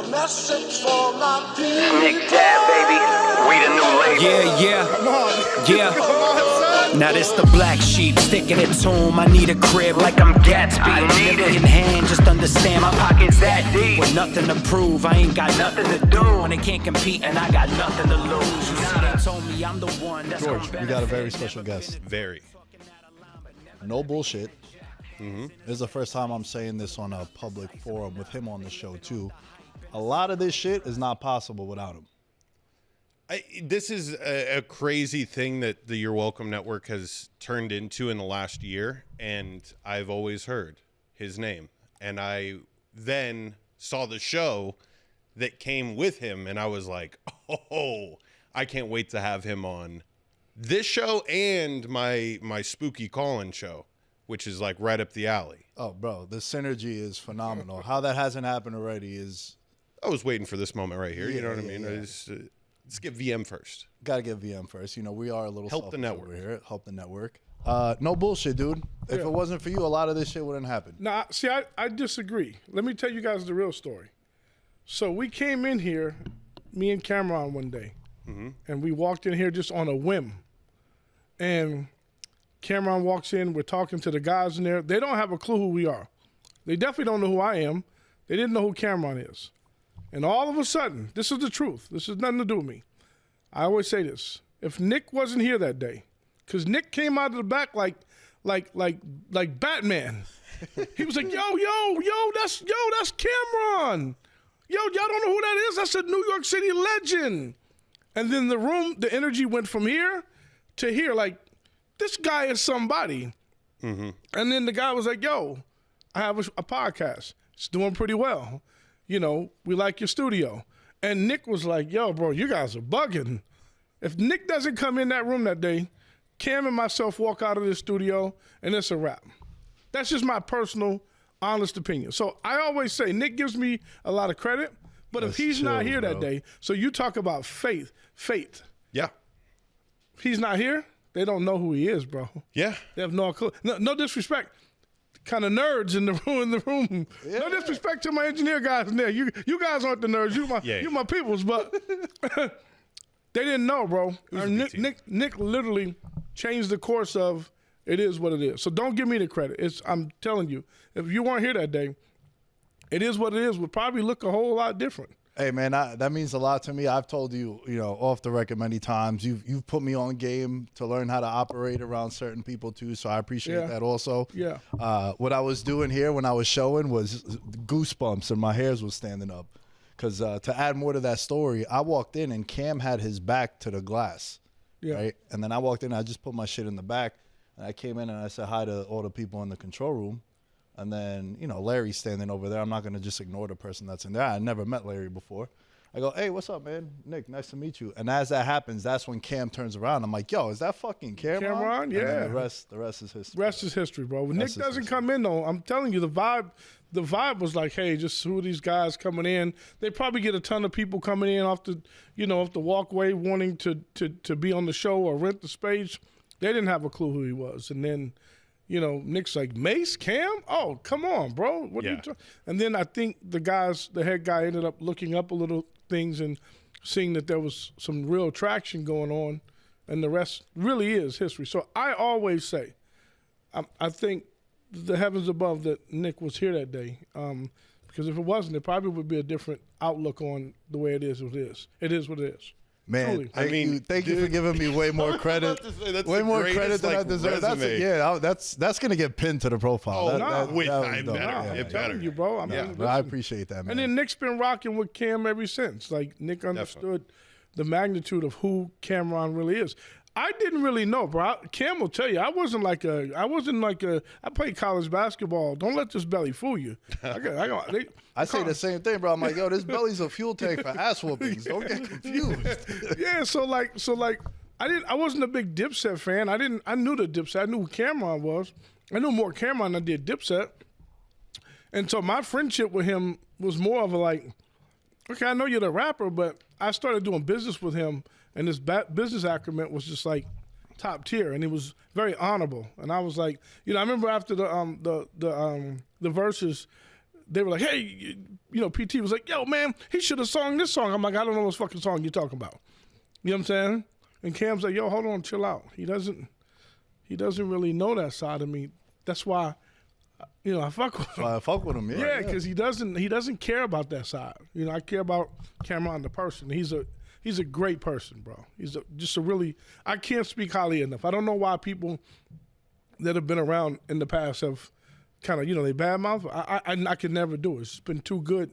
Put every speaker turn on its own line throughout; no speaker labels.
a message for my people.
Nick Dad, baby. We the new label.
Yeah.
Come on.
Yeah.
Come on, son.
Now this the black sheep, sticking it to him. I need a crib like I'm Gatsby.
I need it.
In hand, just understand my
Pockets that deep.
with nothing to prove. I ain't got nothing to do. When they can't compete and I got nothing to lose. You see, they told me I'm the one that's
George,
gonna
we got a
benefit.
very special guest.
Very.
No bullshit. This is the first time I'm saying this on a public forum with him on the show, too. A lot of this shit is not possible without him.
This is a crazy thing that the You're Welcome Network has turned into in the last year, and I've always heard his name. And I then saw the show that came with him, and I was like, oh, I can't wait to have him on this show and my spooky call-in show, which is like right up the alley.
Oh, bro, the synergy is phenomenal. How that hasn't happened already is...
I was waiting for this moment right here. You know what I mean?
Yeah.
Let's get VM first.
Got to get VM first. You know, we are a little
Help the
selfish
network.
over here. Help the network. No bullshit, dude. If it wasn't for you, a lot of this shit wouldn't happen.
Nah, see, I disagree. Let me tell you guys the real story. So we came in here, me and Cameron, one day, and we walked in here just on a whim. And Cameron walks in, we're talking to the guys in there. They don't have a clue who we are. They definitely don't know who I am. They didn't know who Cameron is. And all of a sudden, this is the truth. This has nothing to do with me. I always say this. If Nick wasn't here that day, because Nick came out of the back like Batman. He was like, yo, that's Cameron. Yo, y'all don't know who that is? That's a New York City legend. And then the energy went from here to here. Like, this guy is somebody. And then the guy was like, yo, I have a podcast. It's doing pretty well. You know, we like your studio. And Nick was like, yo, bro, you guys are bugging. If Nick doesn't come in that room that day, Cam and myself walk out of the studio, and it's a wrap. That's just my personal, honest opinion. So I always say Nick gives me a lot of credit, but if he's not here that day, so you talk about fate.
Yeah.
If he's not here, they don't know who he is, bro.
Yeah.
They have no clue. No disrespect. Kind of nerds in the room.
Yeah.
No disrespect to my engineer guys in there. You guys aren't the nerds. You my peoples, but they didn't know, bro. Nick literally changed the course of it is what it is. So don't give me the credit. I'm telling you, if you weren't here that day, it is what it is. Would probably look a whole lot different.
Hey, man, that means a lot to me. I've told you, off the record many times. You've put me on game to learn how to operate around certain people, too, so I appreciate that also.
Yeah.
What I was doing here when I was showing was goosebumps, and my hairs was standing up. Because to add more to that story, I walked in, and Cam had his back to the glass, right? And then I walked in, and I just put my shit in the back, and I came in, and I said hi to all the people in the control room. And then, Larry's standing over there. I'm not going to just ignore the person that's in there. I never met Larry before. I go, hey, what's up, man? Nick, nice to meet you. And as that happens, that's when Cam turns around. I'm like, yo, is that fucking Cameron?
Cameron, yeah.
And then the rest is history.
Rest is history, bro. When Nick doesn't come in, though, I'm telling you, the vibe was like, hey, just who are these guys coming in? They probably get a ton of people coming in off the walkway wanting to be on the show or rent the space. They didn't have a clue who he was. And then, Nick's like, Mace, Cam? Oh, come on, bro. What are you talking? And then I think the head guy ended up looking up a little things and seeing that there was some real traction going on, and the rest really is history. So I always say, I think the heavens above that Nick was here that day, because if it wasn't, it probably would be a different outlook on the way it is what it is. It is what it is.
Man, thank you for giving me way more credit. Way more credit than I deserve. That's gonna get pinned to the profile.
I'm telling you, bro.
I appreciate that, man.
And then Nick's been rocking with Cam ever since. Like, Nick understood the magnitude of who Cameron really is. I didn't really know, bro. Cam will tell you, I played college basketball. Don't let this belly fool you.
I say the same thing, bro. I'm like, yo, this belly's a fuel tank for ass whoopings. Don't get confused.
Yeah, so I wasn't a big Dipset fan. I knew the Dipset. I knew who Cameron was. I knew more Cameron than I did Dipset. And so my friendship with him was more of a like, okay, I know you're the rapper, but I started doing business with him, and his business acumen was just like top tier, and it was very honorable. And I was like, I remember after the Versus, they were like, hey, PT was like, yo, man, he should have sung this song. I'm like, I don't know what fucking song you're talking about. You know what I'm saying? And Cam's like, yo, hold on, chill out. He doesn't really know that side of me. That's why, I fuck with him.
I fuck with him, yeah.
Yeah, because he doesn't care about that side. I care about Cameron the person. He's a great person, bro. He's just a really, I can't speak highly enough. I don't know why people that have been around in the past have kind of, they badmouth. I could never do it. It's been too good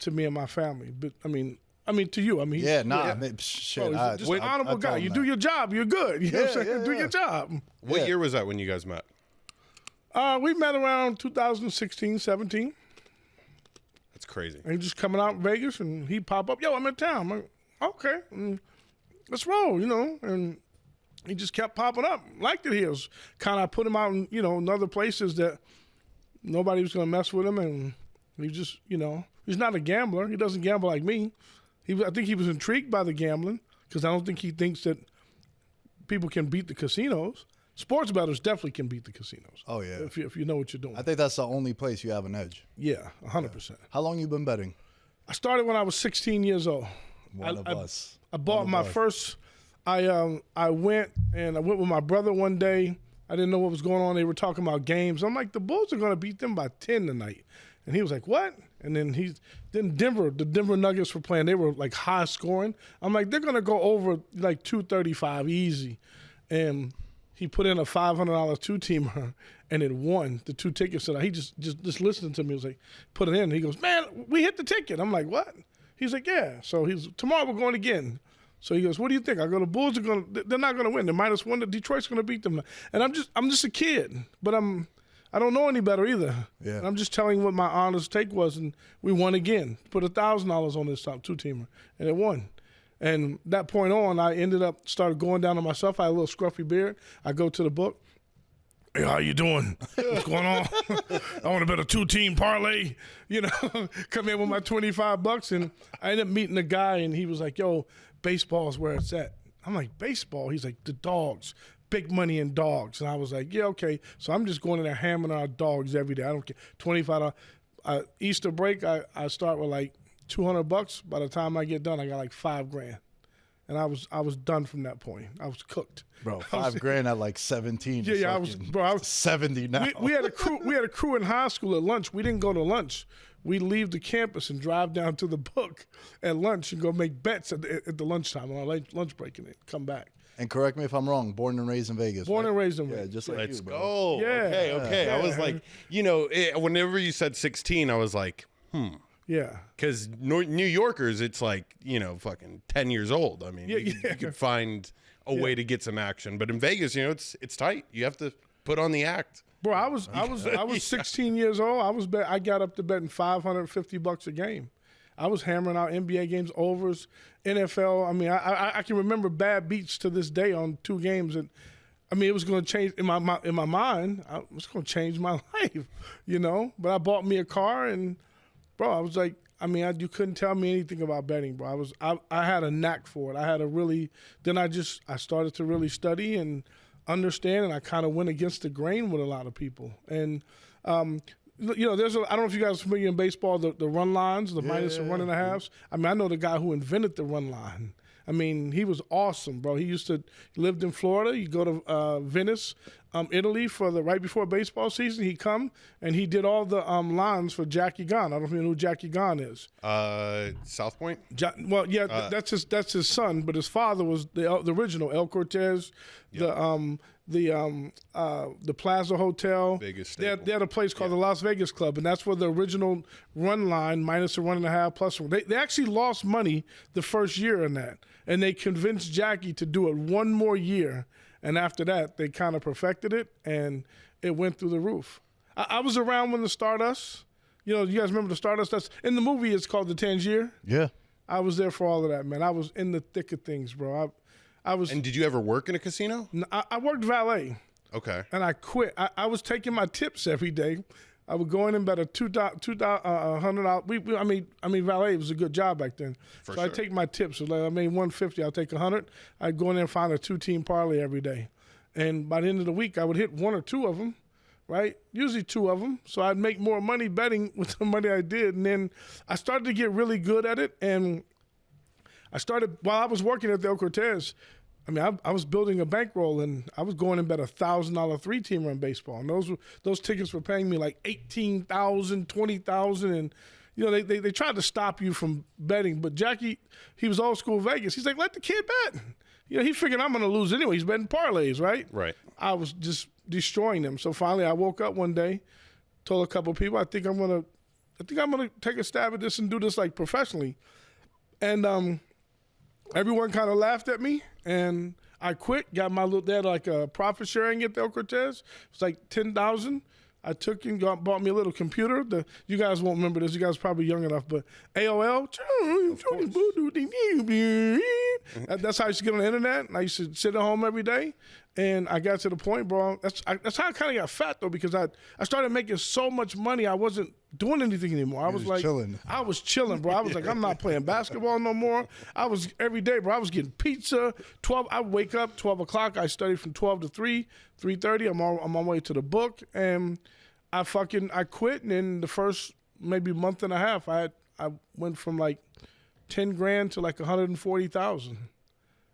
to me and my family. But I mean to you.
Shit.
Just an honorable guy. You do your job, you're good. You know what I'm saying? Do your job.
What year was that when you guys met?
We met around 2016, 17.
That's crazy.
And he just coming out in Vegas, and he pop up, yo, I'm in town. I'm like, okay, let's roll, And he just kept popping up. Liked it here. I put him out in, other places that nobody was going to mess with him. And he just, he's not a gambler. He doesn't gamble like me. I think he was intrigued by the gambling because I don't think he thinks that people can beat the casinos. Sports bettors definitely can beat the casinos.
Oh, yeah.
If you know what you're doing.
I think that's the only place you have an edge.
Yeah, 100%.
How long you been betting?
I started when I was 16 years old.
One of us.
I bought my first. I went with my brother one day. I didn't know what was going on. They were talking about games. I'm like, the Bulls are going to beat them by 10 tonight. And he was like, what? And then the Denver Nuggets were playing. They were like high scoring. I'm like, they're going to go over like 235 easy. And he put in a $500 two-teamer and it won the 2 tickets. So he just listening to me. He was like, put it in. He goes, man, we hit the ticket. I'm like, what? He's like, yeah. So tomorrow we're going again. So he goes, what do you think? I go, the Bulls they're not going to win. They're -1. Detroit's going to beat them. And I'm just a kid, but I don't know any better either.
Yeah.
And I'm just telling you what my honest take was, and we won again. Put $1,000 on this two-teamer, and it won. And that point on, I started going down on myself. I had a little scruffy beard. I go to the book. Hey, how you doing? What's going on? I want to bet a 2-team parlay. Come in with my $25, and I ended up meeting a guy, and he was like, yo, baseball's where it's at. I'm like, baseball? He's like, the dogs. Big money in dogs. And I was like, yeah, okay. So I'm just going in there hammering our dogs every day. I don't care. $25. Easter break, I start with like $200. By the time I get done, I got like $5,000. And I was done from that point. I was cooked.
Bro, $5,000 at like 17.
Yeah, I was
70 now.
We had a crew in high school at lunch. We didn't go to lunch. We leave the campus and drive down to the book at lunch and go make bets at the lunchtime on our lunch break and then come back.
And correct me if I'm wrong, born and raised in Vegas.
Born and raised in
Vegas.
Vegas.
Yeah, just like
Let's
you, bro.
go.
Yeah.
Okay.
Yeah.
I was like, whenever you said 16, I was like,
Yeah.
Because New Yorkers, it's like, fucking 10 years old. I mean, you could find a way to get some action. But in Vegas, it's tight. You have to put on the act.
Bro, I was 16 years old. I got up to betting $550 a game. I was hammering out NBA games, overs, NFL. I mean, I can remember bad beats to this day on 2 games, and I mean, it was going to change in my mind. I was going to change my life, But I bought me a car, and bro, I was like, you couldn't tell me anything about betting, bro. I had a knack for it. I had a really. Then I started to really study and understand, and I kind of went against the grain with a lot of people, and. I don't know if you guys are familiar in baseball, the run lines, the minus and 1.5s. I mean, I know the guy who invented the run line. I mean, he was awesome, bro. He lived in Florida. You go to Venice, Italy right before baseball season. He come and he did all the lines for Jackie Gahn. I don't know if you know who Jackie Gahn is.
South Point?
That's his son, but his father was the original El Cortez, the Plaza Hotel.
Vegas
they had a place called the Las Vegas Club, and that's where the original run line minus a 1.5 plus 1. They actually lost money the first year in that, and they convinced Jackie to do it one more year, and after that they kind of perfected it, and it went through the roof. I was around when the Stardust. You guys remember the Stardust? That's in the movie. It's called the Tangier.
Yeah,
I was there for all of that, man. I was in the thick of things, bro. I was.
And did you ever work in a casino?
I worked valet.
Okay.
And I quit. I was taking my tips every day. I would go in and bet a $100. I mean, valet was a good job back then.
For
so
sure.
I take my tips. So like I made $150. I'll take $100. I'd go in there and find a 2-team parlay every day. And by the end of the week, I would hit 1 or 2 of them. right? Usually 2 of them. So I'd make more money betting with the money I did. And then I started to get really good at it. And I started, while I was working at the El Cortez, I mean, I was building a bankroll, and I was going and bet $1,000 3-teamer in baseball. And those tickets were paying me like $18,000, $20,000. And, you know, they tried to stop you from betting. But Jackie, he was old school Vegas. He's like, let the kid bet. You know, he figured I'm going to lose anyway. He's betting parlays, right?
Right.
I was just destroying them. So finally, I woke up one day, told a couple of people, I think I'm gonna take a stab at this and do this like professionally. And everyone kind of laughed at me, and I quit. Got my little, they had like a profit sharing at the El Cortez. It was like $10,000. I took and bought me a little computer. You guys won't remember this. You guys are probably young enough, but AOL. That's how I used to get on the internet. And I used to sit at home every day. And I got to the point, bro. That's how I kind of got fat, though, because I started making so much money, I wasn't doing anything anymore. I was like,
chilling.
I was chilling, bro. I was like, I'm not playing basketball no more. I was every day, bro. I was getting pizza. I wake up 12 o'clock. I studied from 12 to 3, 3:30. I'm on my way to the book, and I quit. And in the first maybe month and a half, I went from like 10 grand to like 140,000,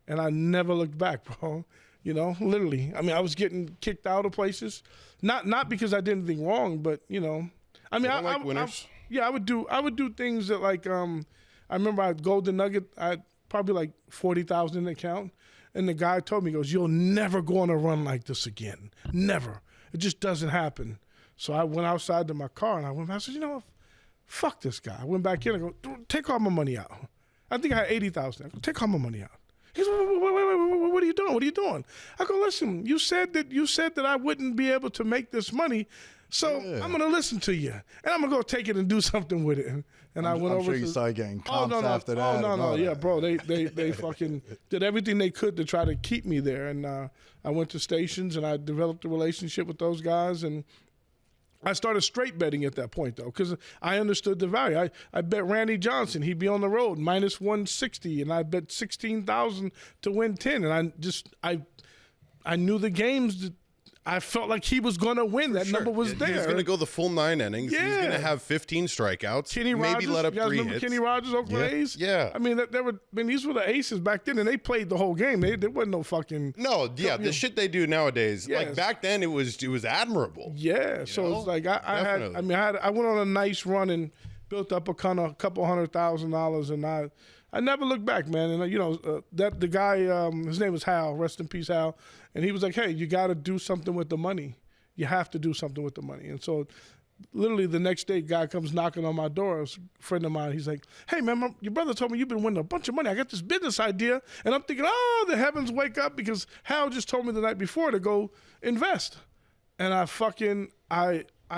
and I never looked back, bro. You know, literally. I mean, I was getting kicked out of places, not because I did anything wrong, but you know, I mean, I
winners.
I would do things that like I remember I had Golden Nugget. I had probably like 40,000 in the account, and the guy told me, he goes, "You'll never go on a run like this again. Never. It just doesn't happen." So I went outside to my car and I said, you know, fuck this guy. I went back in and I go, take all my money out. I think I had 80,000. I go, take all my money out. He goes, wait, what are you doing? What are you doing? I go, listen, you said that I wouldn't be able to make this money, so I'm going to listen to you. And I'm going to go take it and do something with it. And I went over
sure you started getting comps after that.
Oh, no. Yeah, bro. They fucking did everything they could to try to keep me there. And I went to stations, and I developed a relationship with those guys. And I started straight betting at that point, though, because I understood the value. I bet Randy Johnson, he'd be on the road, minus 160, and I bet 16,000 to win 10. And I knew the games that I felt like he was going to win. That number was there.
He's going to go the full 9 innings.
Yeah.
He's going to have 15 strikeouts.
Kenny
maybe
Rogers,
let up
you guys
3
remember
hits.
Kenny Rogers, Oakland A's?
Yeah.
I mean, these were the aces back then, and they played the whole game. There wasn't no fucking.
No, yeah, the shit they do nowadays.
Yes.
Like back then, it was admirable.
Yeah, so it's like I went on a nice run and built up a couple $100,000, and I never looked back, man. And you know that the guy, his name was Hal, rest in peace, Hal, and he was like, hey, you got to do something with the money. You have to do something with the money. And so literally the next day, guy comes knocking on my door, a friend of mine. He's like, hey, man, your brother told me you've been winning a bunch of money. I got this business idea. And I'm thinking, oh, the heavens wake up, because Hal just told me the night before to go invest. And I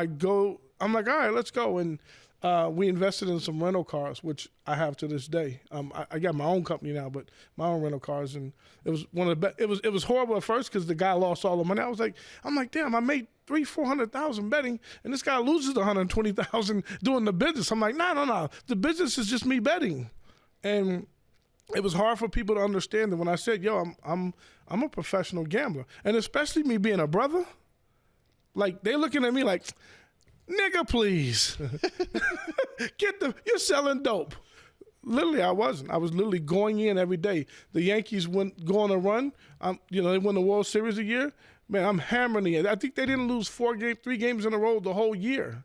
go, I'm like, all right, let's go. And we invested in some rental cars, which I have to this day. I got my own company now, but my own rental cars, and it was one of the best. It was horrible at first because the guy lost all the money. I'm like, damn, I made $400,000 betting, and this guy loses $120,000 doing the business. I'm like, no, the business is just me betting, and it was hard for people to understand that when I said, yo, I'm a professional gambler, and especially me being a brother, like they looking at me like, nigga, please. You're selling dope. Literally, I wasn't. I was literally going in every day. The Yankees go on a run. They won the World Series a year. Man, I'm hammering it. I think they didn't lose 3 games in a row the whole year.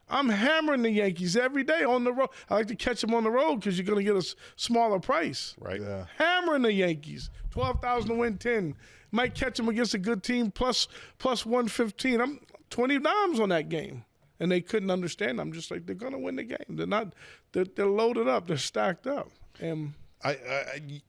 I'm hammering the Yankees every day on the road. I like to catch them on the road because you're going to get a smaller price.
Right.
Yeah.
Hammering the Yankees. 12,000 to win 10. Might catch them against a good team plus 115. I'm 20 dimes on that game. And they couldn't understand. I'm just like, they're going to win the game. They're not. They're loaded up. They're stacked up. And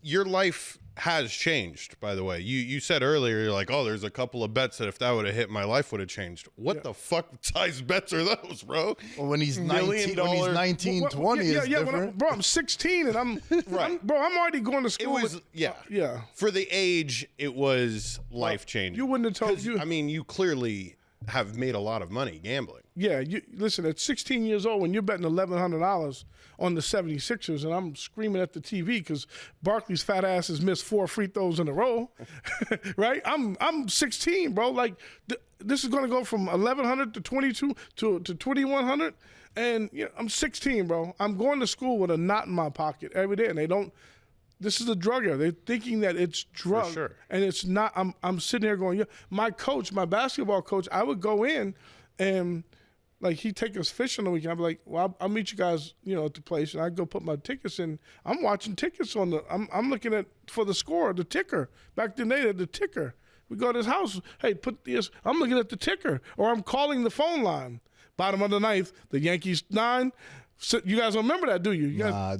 your life has changed, by the way. You said earlier, you're like, oh, there's a couple of bets that if that would have hit, my life would have changed. What the fuck size bets are those, bro?
Well, when he's 19, 20 is different.
I'm 16 and I'm already going to school.
It was for the age, it was life changing.
You wouldn't have told you.
I mean, you clearly have made a lot of money gambling.
Yeah, you listen, at 16 years old, when you're betting $1,100 on the 76ers, and I'm screaming at the TV because Barkley's fat ass has missed 4 free throws in a row, right? I'm 16, bro. Like, this is going to go from 1,100 to 22 to 2,100, and I'm 16, bro. I'm going to school with a knot in my pocket every day, and they don't. This is a drug era. They're thinking that it's drug,
sure.
and it's not. I'm sitting here going, my coach, my basketball coach, I would go in and like he'd take us fishing the weekend. I'd be like, well, I'll meet you guys, at the place, and I'd go put my tickets in. I'm watching tickets on I'm looking at for the score, the ticker. Back then they had the ticker. We go to his house. Hey, put this. I'm looking at the ticker, or I'm calling the phone line. Bottom of the ninth, the Yankees 9. So you guys don't remember that, do you?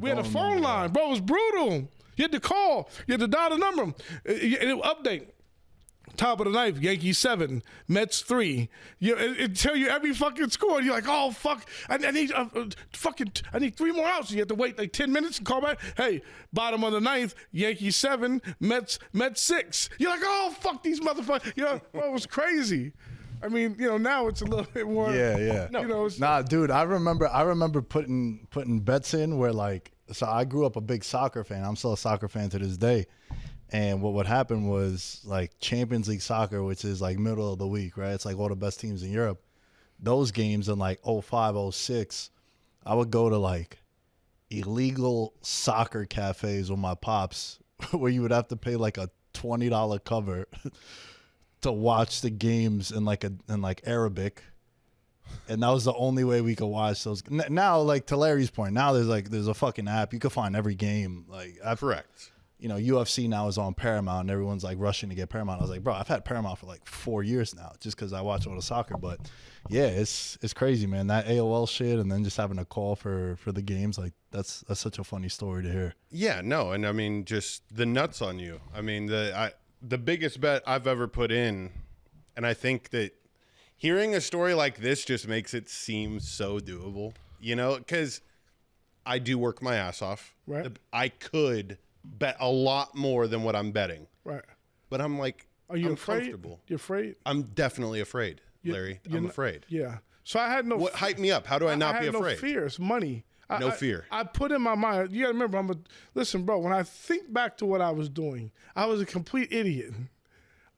We had a phone line, bro. It was brutal. You had to call. You had to dial the number. It would update. Top of the ninth, Yankees 7, Mets 3. It tell you every fucking score. You're like, oh fuck, I need I need 3 more outs. You have to wait like 10 minutes and call back. Hey, bottom of the ninth, Yankees 7, Mets 6. You're like, oh fuck these motherfuckers. Bro, it was crazy. I mean, now it's a little bit more.
Yeah. Nah, dude, I remember putting bets in where like. So I grew up a big soccer fan. I'm still a soccer fan to this day. And what would happen was like Champions League soccer, which is like middle of the week, right? It's like all the best teams in Europe. Those games in like 05, 06, I would go to like illegal soccer cafes with my pops where you would have to pay like a $20 cover to watch the games in like Arabic. And that was the only way we could watch those. Now, like to Larry's point, now there's a fucking app. You can find every game. Like
Correct.
UFC now is on Paramount, and everyone's like rushing to get Paramount. I was like, bro, I've had Paramount for like 4 years now, just because I watch all the soccer. But yeah, it's crazy, man. That AOL shit, and then just having a call for the games, like that's such a funny story to hear.
Yeah, no, and I mean just the nuts on you. I mean the biggest bet I've ever put in, and I think that. Hearing a story like this just makes it seem so doable, because I do work my ass off.
Right.
I could bet a lot more than what I'm betting.
Right.
But I'm like,
are you
I'm
afraid?
comfortable.
You're afraid?
I'm definitely afraid, Larry. I'm afraid.
Yeah. So I had no.
What hype me up? How do I not be afraid?
No fear. It's money.
No fear.
I put in my mind. You got to remember. Listen, bro. When I think back to what I was doing, I was a complete idiot.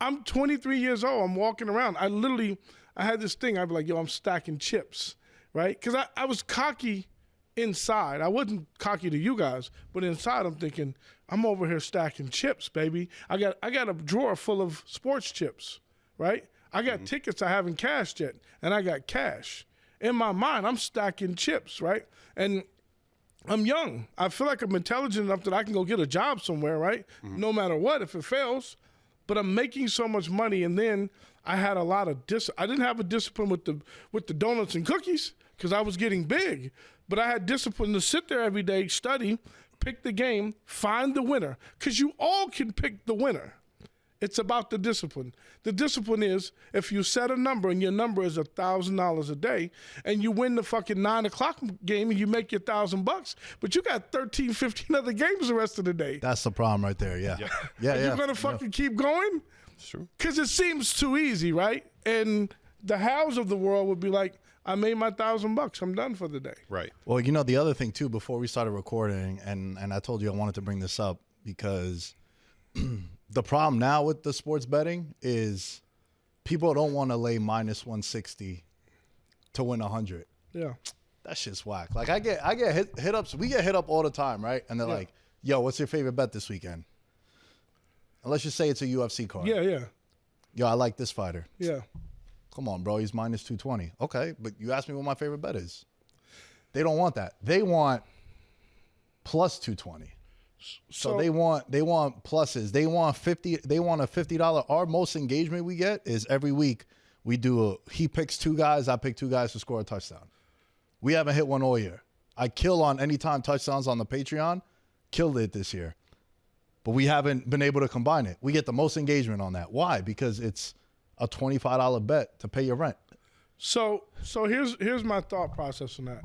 I'm 23 years old. I'm walking around. I had this thing. I'd be like, yo, I'm stacking chips, right? Because I was cocky inside. I wasn't cocky to you guys, but inside I'm thinking, I'm over here stacking chips, baby. I got a drawer full of sports chips, right? I got tickets I haven't cashed yet, and I got cash. In my mind, I'm stacking chips, right? And I'm young. I feel like I'm intelligent enough that I can go get a job somewhere, right? No matter what, if it fails. But I'm making so much money, and then I had a lot of I didn't have a discipline with the donuts and cookies because I was getting big. But I had discipline to sit there every day, study, pick the game, find the winner. Because you all can pick the winner. It's about the discipline. The discipline is if you set a number and your number is $1,000 a day and you win the fucking 9 o'clock game and you make your $1,000, but you got 13, 15 other games the rest of the day.
That's the problem right there. Yeah. Yeah.
You're going to fucking keep going?
It's true.
Because it seems too easy, right? And the hows of the world would be like, I made my $1,000. I'm done for the day.
Right.
Well, the other thing too, before we started recording, and I told you I wanted to bring this up because the problem now with the sports betting is people don't want to lay minus 160 to win 100.
Yeah.
That shit's whack. Like I get hit ups. We get hit up all the time, right? And they're like, "Yo, what's your favorite bet this weekend?" And let's just say it's a UFC card.
Yeah.
Yo, I like this fighter.
Yeah.
Come on, bro. He's minus 220. Okay, but you asked me what my favorite bet is. They don't want that. They want plus 220. So they want pluses. They want 50. They want a $50. Our most engagement we get is every week we do he picks 2 guys, I pick 2 guys to score a touchdown. We haven't hit one all year. I kill on anytime touchdowns on the Patreon. Killed it this year. But we haven't been able to combine it. We get the most engagement on that. Why? Because it's a $25 bet to pay your rent.
So here's my thought process on that.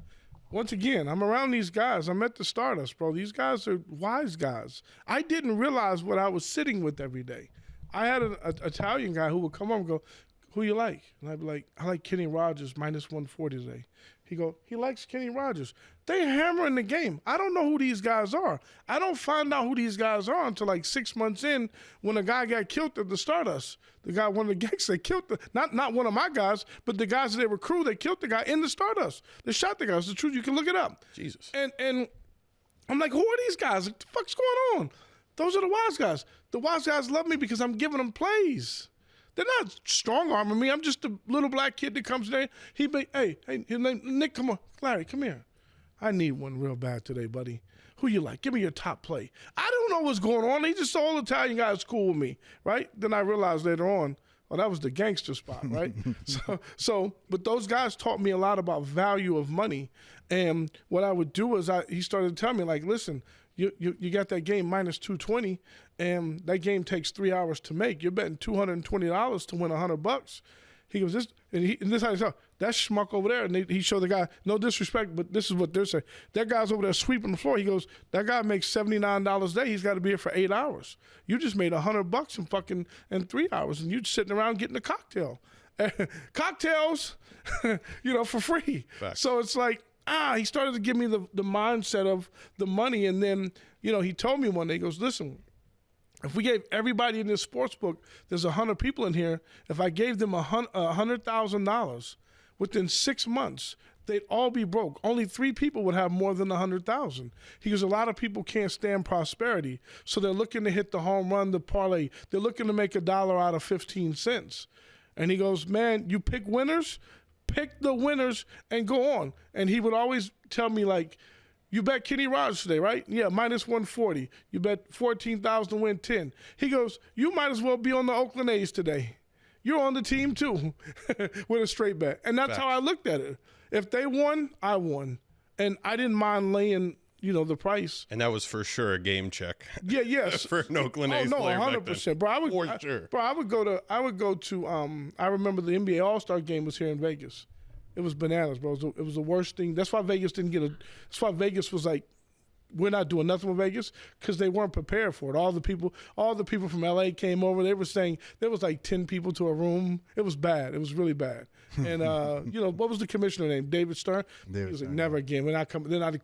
Once again, I'm around these guys. I'm at the Stardust, bro. These guys are wise guys. I didn't realize what I was sitting with every day. I had an Italian guy who would come over and go, who you like? And I'd be like, I like Kenny Rogers, minus 140 today. He go, he likes Kenny Rogers. They hammering the game. I don't know who these guys are. I don't find out who these guys are until like 6 months in when a guy got killed at the Stardust. The guy, one of the gangs, they killed not one of my guys, but the guys that they recruit, they killed the guy in the Stardust. They shot the guy. It's the truth. You can look it up.
Jesus.
And I'm like, who are these guys? What the fuck's going on? Those are the wise guys. The wise guys love me because I'm giving them plays. They're not strong-arming me. I'm just a little black kid that comes there. He be, hey, his name, Nick, come on. Larry, come here. I need one real bad today, buddy. Who you like? Give me your top play. I don't know what's going on. They just all Italian guys cool with me, right? Then I realized later on, oh, that was the gangster spot, right? But those guys taught me a lot about value of money. And what I would do is he started to tell me, like, listen, you got that game minus 220, and that game takes 3 hours to make. You're betting $220 to win $100. He goes, this is how he said, that schmuck over there. And he showed the guy, no disrespect, but this is what they're saying. That guy's over there sweeping the floor. He goes, that guy makes $79 a day. He's got to be here for 8 hours. You just made $100 in 3 hours, and you're sitting around getting a cocktail. Cocktails, for free. Fact. So it's like, he started to give me the mindset of the money. And then, he told me one day, he goes, listen, if we gave everybody in this sports book, there's 100 people in here, if I gave them $100,000 within 6 months, they'd all be broke. Only 3 people would have more than $100,000. He goes, a lot of people can't stand prosperity, so they're looking to hit the home run, the parlay. They're looking to make $1 out of 15 cents. And he goes, man, you pick winners, pick the winners and go on. And he would always tell me, like, you bet Kenny Rogers today, right? Yeah, minus 140. You bet 14,000 to win 10. He goes, you might as well be on the Oakland A's today. You're on the team too with a straight bet. And that's how I looked at it. If they won, I won. And I didn't mind laying, the price.
And that was for sure a game check.
Yeah, yes.
For an Oakland A's player
100%. Bro, I would go to I remember the NBA All-Star game was here in Vegas. It was bananas, bro. It was the worst thing. That's why Vegas didn't get that's why Vegas was like, we're not doing nothing with Vegas, because they weren't prepared for it. All the people from LA came over. They were saying there was like 10 people to a room. It was bad. It was really bad. And what was the commissioner name? David Stern. He was like, never again. We're not coming. They're not.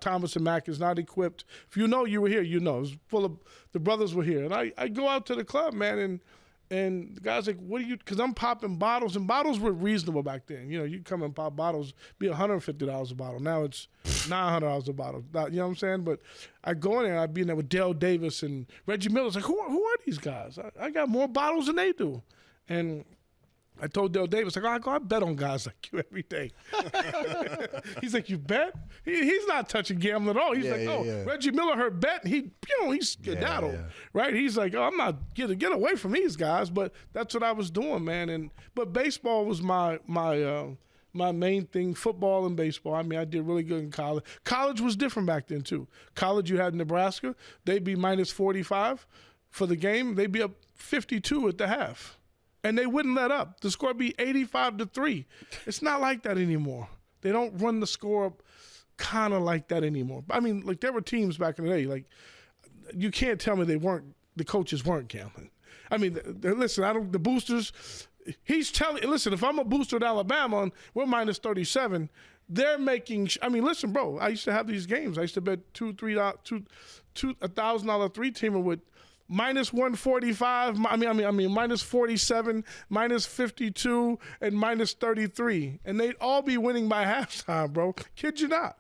Thomas and Mack is not equipped. If you were here, It was full of the brothers were here. And I go out to the club, man, and the guy's like, what are you, because I'm popping bottles, and bottles were reasonable back then. You come and pop bottles, be $150 a bottle. Now it's $900 a bottle. You know what I'm saying? But I go in there, I'd be in there with Dale Davis and Reggie Miller. It's like, who are these guys? I got more bottles than they do. And I told Dale Davis, I bet on guys like you every day. He's like, you bet? He's not touching gambling at all. He's Reggie Miller heard bet, and he's skedaddled, right? He's like, I'm not get away from these guys. But that's what I was doing, man. But baseball was my main thing, football and baseball. I mean, I did really good in college. College was different back then too. College, you had Nebraska, they'd be minus 45 for the game. They'd be up 52 at the half. And they wouldn't let up. The score would be 85-3. It's not like that anymore. They don't run the score up kind of like that anymore. I mean, like, there were teams back in the day, like, you can't tell me the coaches weren't gambling. I mean, listen, the boosters, listen, if I'm a booster at Alabama and we're minus 37, they're making, listen, bro, I used to have these games. I used to bet $1,000 three-teamer with minus 145, minus 47, minus 52, and minus 33. And they'd all be winning by halftime, bro. Kid you not.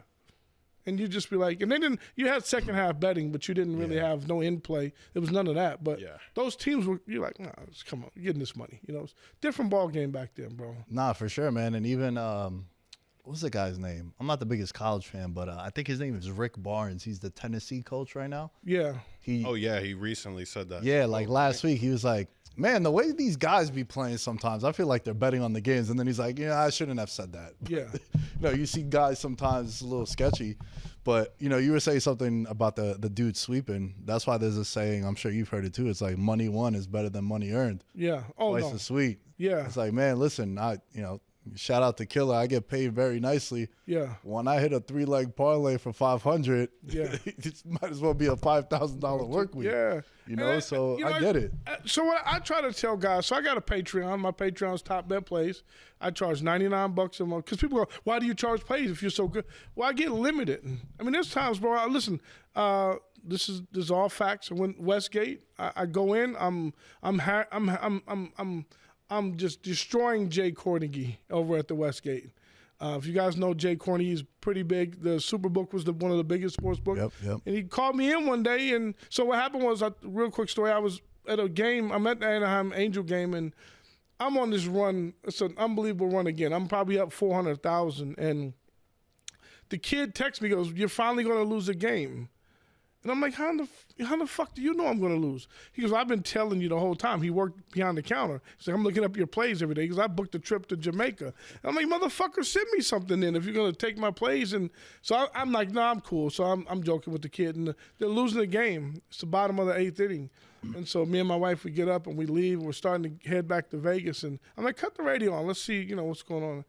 And you'd just be like, and you had second half betting, but you didn't really have no in play. There was none of that. But those teams you're like, nah, come on, you're getting this money. It's a different ball game back then, bro.
Nah, for sure, man. And even, what's the guy's name? I'm not the biggest college fan, but I think his name is Rick Barnes. He's the Tennessee coach right now.
Yeah.
He recently said that.
Yeah, like last week he was like, man, the way these guys be playing sometimes, I feel like they're betting on the games. And then he's like, I shouldn't have said that.
Yeah.
You see guys sometimes, it's a little sketchy. But, you were saying something about the dude sweeping. That's why there's a saying, I'm sure you've heard it too. It's like money won is better than money earned.
Yeah.
Twice as sweet.
Yeah.
It's like, man, listen, Shout out to Killer. I get paid very nicely.
Yeah.
When I hit a 3-leg parlay for 500,
Yeah.
it might as well be a $5,000 work week.
Yeah.
You know, so I get it.
So what I try to tell guys, so I got a Patreon. My Patreon's Top Bet Plays. I charge $99 a month. Because people go, why do you charge plays if you're so good? Well, I get limited. I mean, there's times, bro, listen, this is all facts. When Westgate, I go in, I'm just destroying Jay Cornegie over at the Westgate. If you guys know Jay Cornegie, he's pretty big. The Superbook was one of the biggest sports books.
Yep.
And he called me in one day, and so what happened was, real quick story, I was at a game, I'm at the Anaheim Angel game, and I'm on this run. It's an unbelievable run again. I'm probably up 400,000, and the kid texts me, goes, "You're finally going to lose a game." And I'm like, how the fuck do you know I'm going to lose? He goes, "I've been telling you the whole time." He worked behind the counter. He's like, "I'm looking up your plays every day because I booked a trip to Jamaica." And I'm like, "Motherfucker, send me something then if you're going to take my plays." And so I'm like, "No, I'm cool." So I'm joking with the kid. And they're losing the game. It's the bottom of the 8th inning. And so me and my wife, we get up and we leave. We're starting to head back to Vegas. And I'm like, "Cut the radio on. Let's see, what's going on."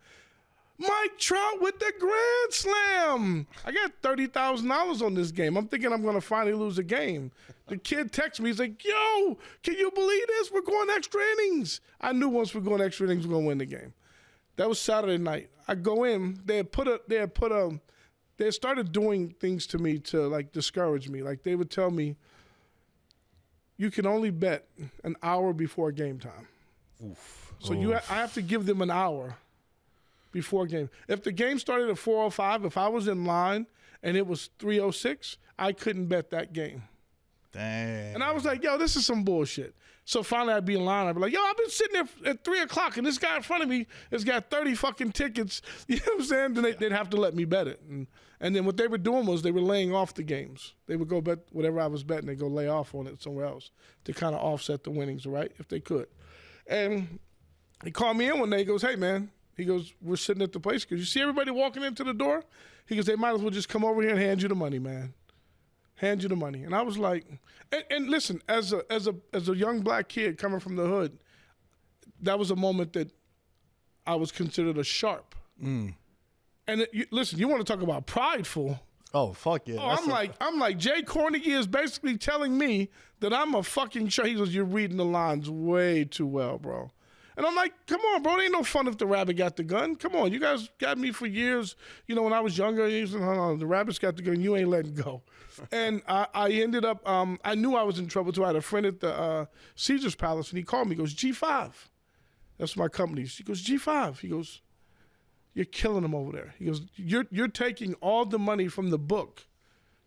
Mike Trout with the grand slam. I got $30,000 on this game. I'm thinking I'm going to finally lose a game. The kid texts me. He's like, "Yo, can you believe this? We're going extra innings." I knew once we're going extra innings, we're going to win the game. That was Saturday night. I go in. They started doing things to me to like discourage me. Like they would tell me, "You can only bet an hour before game time." Oof. So I have to give them an hour before game. If the game started at 4:05, if I was in line and it was 3:06, I couldn't bet that game.
Dang.
And I was like, "Yo, this is some bullshit." So finally I'd be in line. I'd be like, "Yo, I've been sitting there at 3 o'clock and this guy in front of me has got 30 fucking tickets." You know what I'm saying? Then they'd have to let me bet it. And then what they were doing was they were laying off the games. They would go bet whatever I was betting. They'd go lay off on it somewhere else to kind of offset the winnings, right? If they could. And he called me in one day. He goes, "Hey, man." He goes, "We're sitting at the place. Because you see everybody walking into the door?" He goes, "They might as well just come over here and hand you the money, man. Hand you the money." And I was like, and listen, as a young black kid coming from the hood, that was a moment that I was considered a sharp. And listen, you want to talk about prideful?
Oh, fuck yeah.
Oh, I'm like, Jay Cornegie is basically telling me that I'm a fucking sharp. He goes, "You're reading the lines way too well, bro." And I'm like, "Come on, bro. It ain't no fun if the rabbit got the gun. Come on. You guys got me for years. When I was younger, he said, "No, the rabbit's got the gun. You ain't letting go." And I ended up, I knew I was in trouble too. I had a friend at the Caesar's Palace, and he called me. He goes, "G5. That's my company." He goes, "G5. He goes, "You're killing them over there." He goes, You're taking all the money from the book.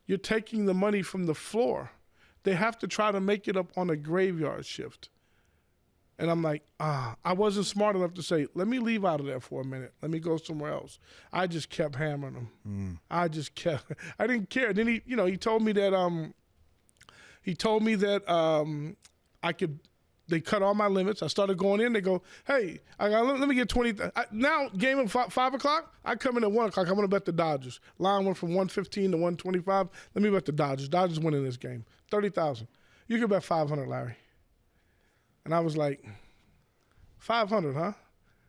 You're taking the money from the floor. They have to try to make it up on a graveyard shift." And I'm like, I wasn't smart enough to say, "Let me leave out of there for a minute. Let me go somewhere else." I just kept hammering them. I didn't care. Then he told me that I could. They cut all my limits. I started going in. They go, "Hey, let me get 20." Now game at 5 o'clock. I come in at 1 o'clock. I'm gonna bet the Dodgers. Line went from 115 to 125. Let me bet the Dodgers. Dodgers winning this game. 30,000. You can bet 500, Larry. And I was like, 500, huh?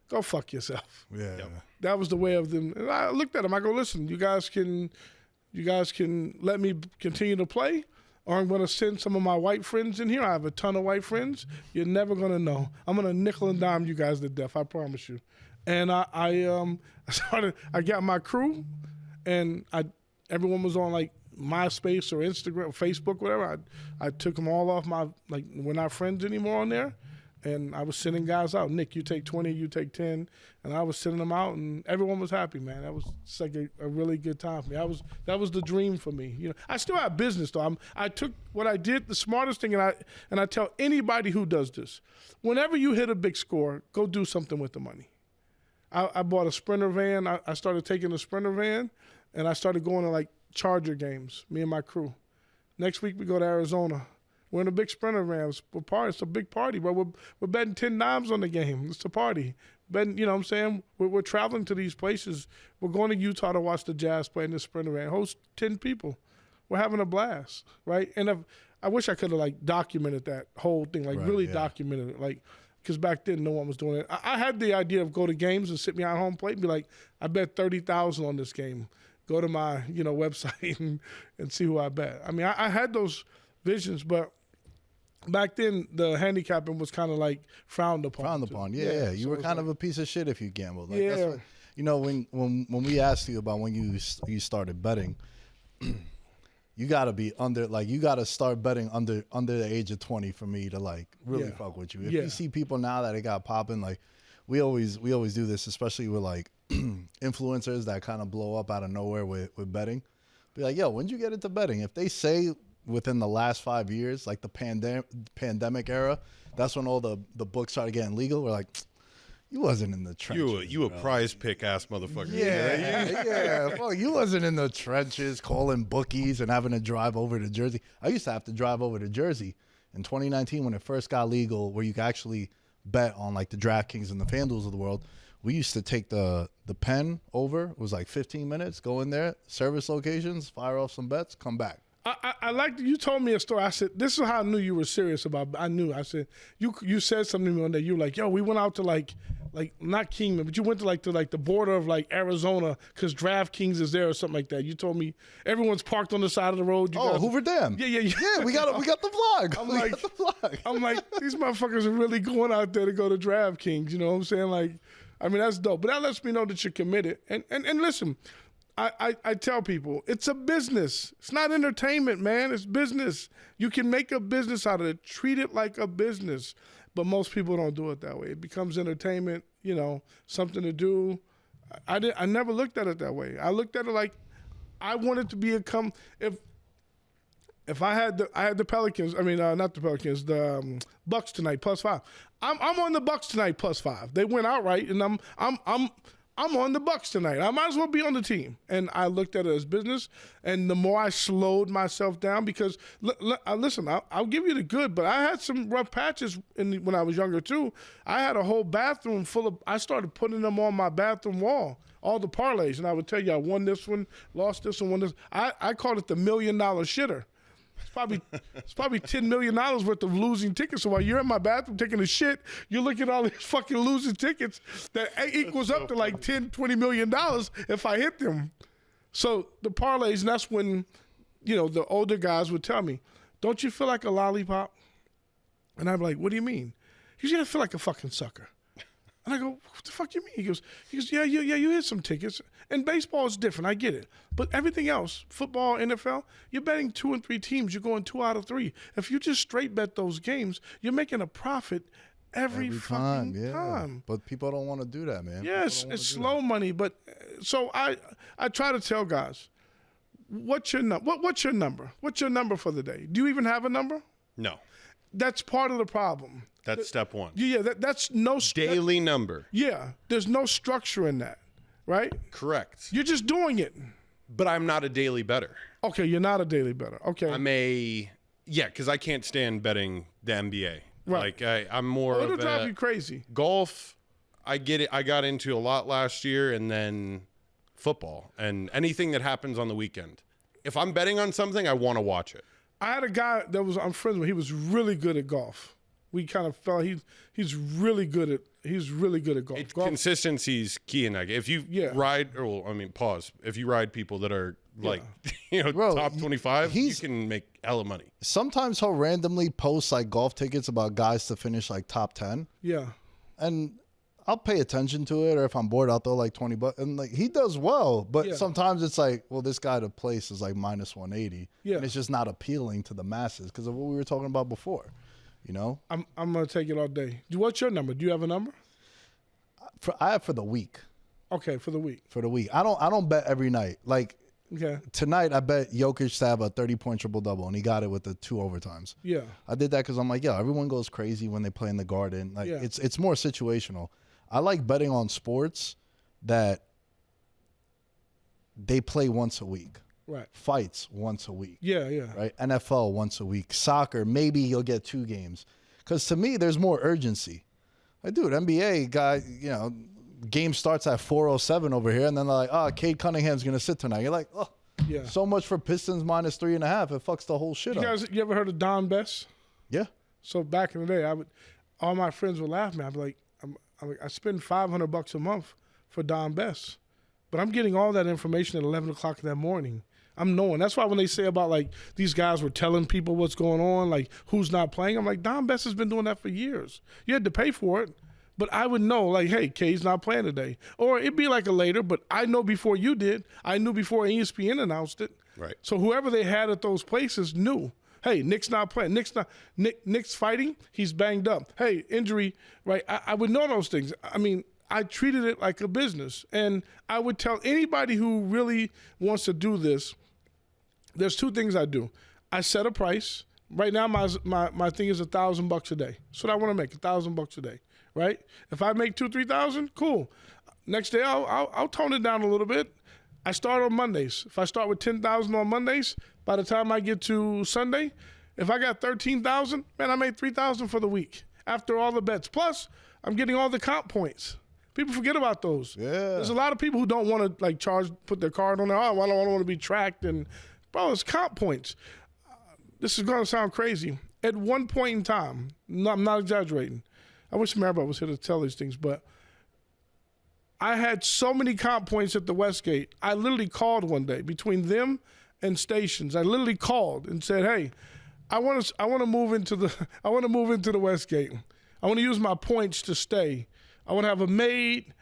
Go fuck yourself.
Yeah. Yep.
That was the way of them. And I looked at them. I go, "Listen, you guys can let me continue to play, or I'm going to send some of my white friends in here. I have a ton of white friends. You're never going to know. I'm going to nickel and dime you guys to death. I promise you." And I got my crew, and everyone was on like MySpace or Instagram or Facebook, whatever. I took them all off we're not friends anymore on there. And I was sending guys out. "Nick, you take 20, you take 10. And I was sending them out, and everyone was happy, man. That was like a really good time for me. That was the dream for me. I still have business, though. I took what I did, the smartest thing, and I tell anybody who does this, whenever you hit a big score, go do something with the money. I bought a Sprinter van. I started taking the Sprinter van, and I started going to, like, Charger games, me and my crew. Next week, we go to Arizona. We're in a big Sprinter van. It's a big party, bro. We're betting 10 dimes on the game. It's a party. Betting, you know what I'm saying? We're traveling to these places. We're going to Utah to watch the Jazz play in the Sprinter van. Host 10 people. We're having a blast, right? And I wish I could have, like, documented that whole thing, like, really documented it. Like, because back then no one was doing it. I had the idea of go to games and sit behind home plate and be like, I bet 30,000 on this game. Go to my website and see who I bet. I mean, I had those visions, but back then the handicapping was kind of like frowned upon.
Frowned upon, yeah. You were kind of a piece of shit if you gambled. Like,
Yeah.
That's what, when we asked you about when you started betting, you gotta be you gotta start betting under the age of 20 for me to like really fuck with you. If you see people now that it got popping, like we always do this, especially with like influencers that kind of blow up out of nowhere with betting. Be like, yo, when'd you get into betting? If they say within the last 5 years, like the pandemic era, that's when all the books started getting legal. We're like, you wasn't in the trenches.
You a prize pick ass motherfucker.
Yeah. Well, you wasn't in the trenches calling bookies and having to drive over to Jersey. I used to have to drive over to Jersey in 2019 when it first got legal, where you could actually bet on like the DraftKings and the FanDuels of the world. We used to take the pen over. It was like 15 minutes. Go in there, service locations, fire off some bets, come back.
I liked you told me a story. I said, this is how I knew you were serious about. I said, you said something to me one day. You were like, yo, we went out to like not Kingman, but you went to the border of like Arizona because DraftKings is there or something like that. You told me everyone's parked on the side of the road.
Hoover Dam.
Yeah.
Yeah, we got the vlog.
I'm like, these motherfuckers are really going out there to go to DraftKings. You know what I'm saying? Like, I mean, that's dope. But that lets me know that you're committed. And listen, I tell people, it's a business. It's not entertainment, man. It's business. You can make a business out of it. Treat it like a business. But most people don't do it that way. It becomes entertainment, something to do. I never looked at it that way. I looked at it like I wanted to be if I had the Pelicans, not the Pelicans, the Bucks tonight +5. I'm on the Bucks tonight +5. They went outright, and I'm on the Bucks tonight. I might as well be on the team. And I looked at it as business. And the more I slowed myself down, because listen, I'll give you the good, but I had some rough patches when I was younger too. I had a whole bathroom full of. I started putting them on my bathroom wall, all the parlays, and I would tell you I won this one, lost this one, won this. I called it the $1 million shitter. It's probably $10 million worth of losing tickets. So while you're in my bathroom taking a shit, you're looking at all these fucking losing tickets that equals up to like $10-20 million if I hit them. So the parlays, and that's when, the older guys would tell me, "Don't you feel like a lollipop?" And I'm like, "What do you mean?" He goes, "You feel like a fucking sucker." And I go, "What the fuck you mean?" He goes, "Yeah, you hit some tickets. And baseball is different, I get it. But everything else, football, NFL, you're betting 2 and 3 teams. You're going 2 out of 3. If you just straight bet those games, you're making a profit every fucking time.
But people don't want to do that, man.
Yes, it's slow money. But so I try to tell guys, what's your number? What's your number? What's your number for the day? Do you even have a number?
No.
That's part of the problem.
That's step one.
Yeah, that's no
daily number.
Yeah, there's no structure in that, right?
Correct.
You're just doing it.
But I'm not a daily bettor.
Okay, you're not a daily bettor. Okay.
Because I can't stand betting the NBA.
Right.
Like I'm more
it'll
of
drive you crazy.
Golf, I get it. I got into a lot last year, and then football and anything that happens on the weekend. If I'm betting on something, I want to watch it.
I had a guy I'm friends with. He was really good at golf. We kind of felt he's really good at golf.
Consistency's key in that. If you ride, pause. If you ride people that are like,
Bro,
top 25, you can make hella money.
Sometimes he'll randomly post like golf tickets about guys to finish like top 10.
Yeah.
And I'll pay attention to it, or if I'm bored, I'll throw like $20. And like he does well, but sometimes it's like, well, this guy to place is like -180.
Yeah.
And it's just not appealing to the masses because of what we were talking about before.
I'm gonna take it all day. What's your number? Do you have a number?
I have for the week.
Okay, for the week.
For the week. I don't bet every night. Like tonight I bet Jokic to have a 30-point triple-double, and he got it with the 2 overtimes.
Yeah.
I did that because I'm like, everyone goes crazy when they play in the Garden. Like it's more situational. I like betting on sports that they play once a week.
Right.
Fights once a week.
Yeah.
Right. NFL once a week. Soccer, maybe you'll get 2 games. Because to me, there's more urgency. Like, dude, NBA guy, game starts at 4:07 over here, and then they're like, Cade Cunningham's gonna sit tonight. You're like, so much for Pistons -3.5. It fucks the whole shit up.
You ever heard of Don Best?
Yeah.
So back in the day, all my friends would laugh at me. I'd be like, I spend $500 a month for Don Best, but I'm getting all that information at 11 o'clock in that morning. I'm knowing. That's why when they say about like these guys were telling people what's going on, like who's not playing, I'm like, Don Best has been doing that for years. You had to pay for it, but I would know like, hey, K's not playing today. Or it'd be like a later, but I know before you did. I knew before ESPN announced it.
Right.
So whoever they had at those places knew. Hey, Nick's not playing. Nick's fighting. He's banged up. Hey, injury. Right. I would know those things. I mean, I treated it like a business, and I would tell anybody who really wants to do this. There's two things I do. I set a price. Right now, my thing is $1,000 a day. That's what I want to make, $1,000 a day. Right. If I make $2,000-3,000, cool. Next day, I'll tone it down a little bit. I start on Mondays. If I start with $10,000 on Mondays, by the time I get to Sunday, if I got $13,000, man, I made $3,000 for the week after all the bets. Plus, I'm getting all the comp points. People forget about those.
Yeah.
There's a lot of people who don't want to like put their card on there. Oh, I don't want to be tracked. And bro, it's comp points. This is going to sound crazy. At one point in time, I'm not exaggerating. I wish Maribel was here to tell these things, but I had so many comp points at the Westgate. I literally called one day between them and stations. I literally called and said, "Hey, I want to move into the Westgate. I want to use my points to stay. I want to have a maid,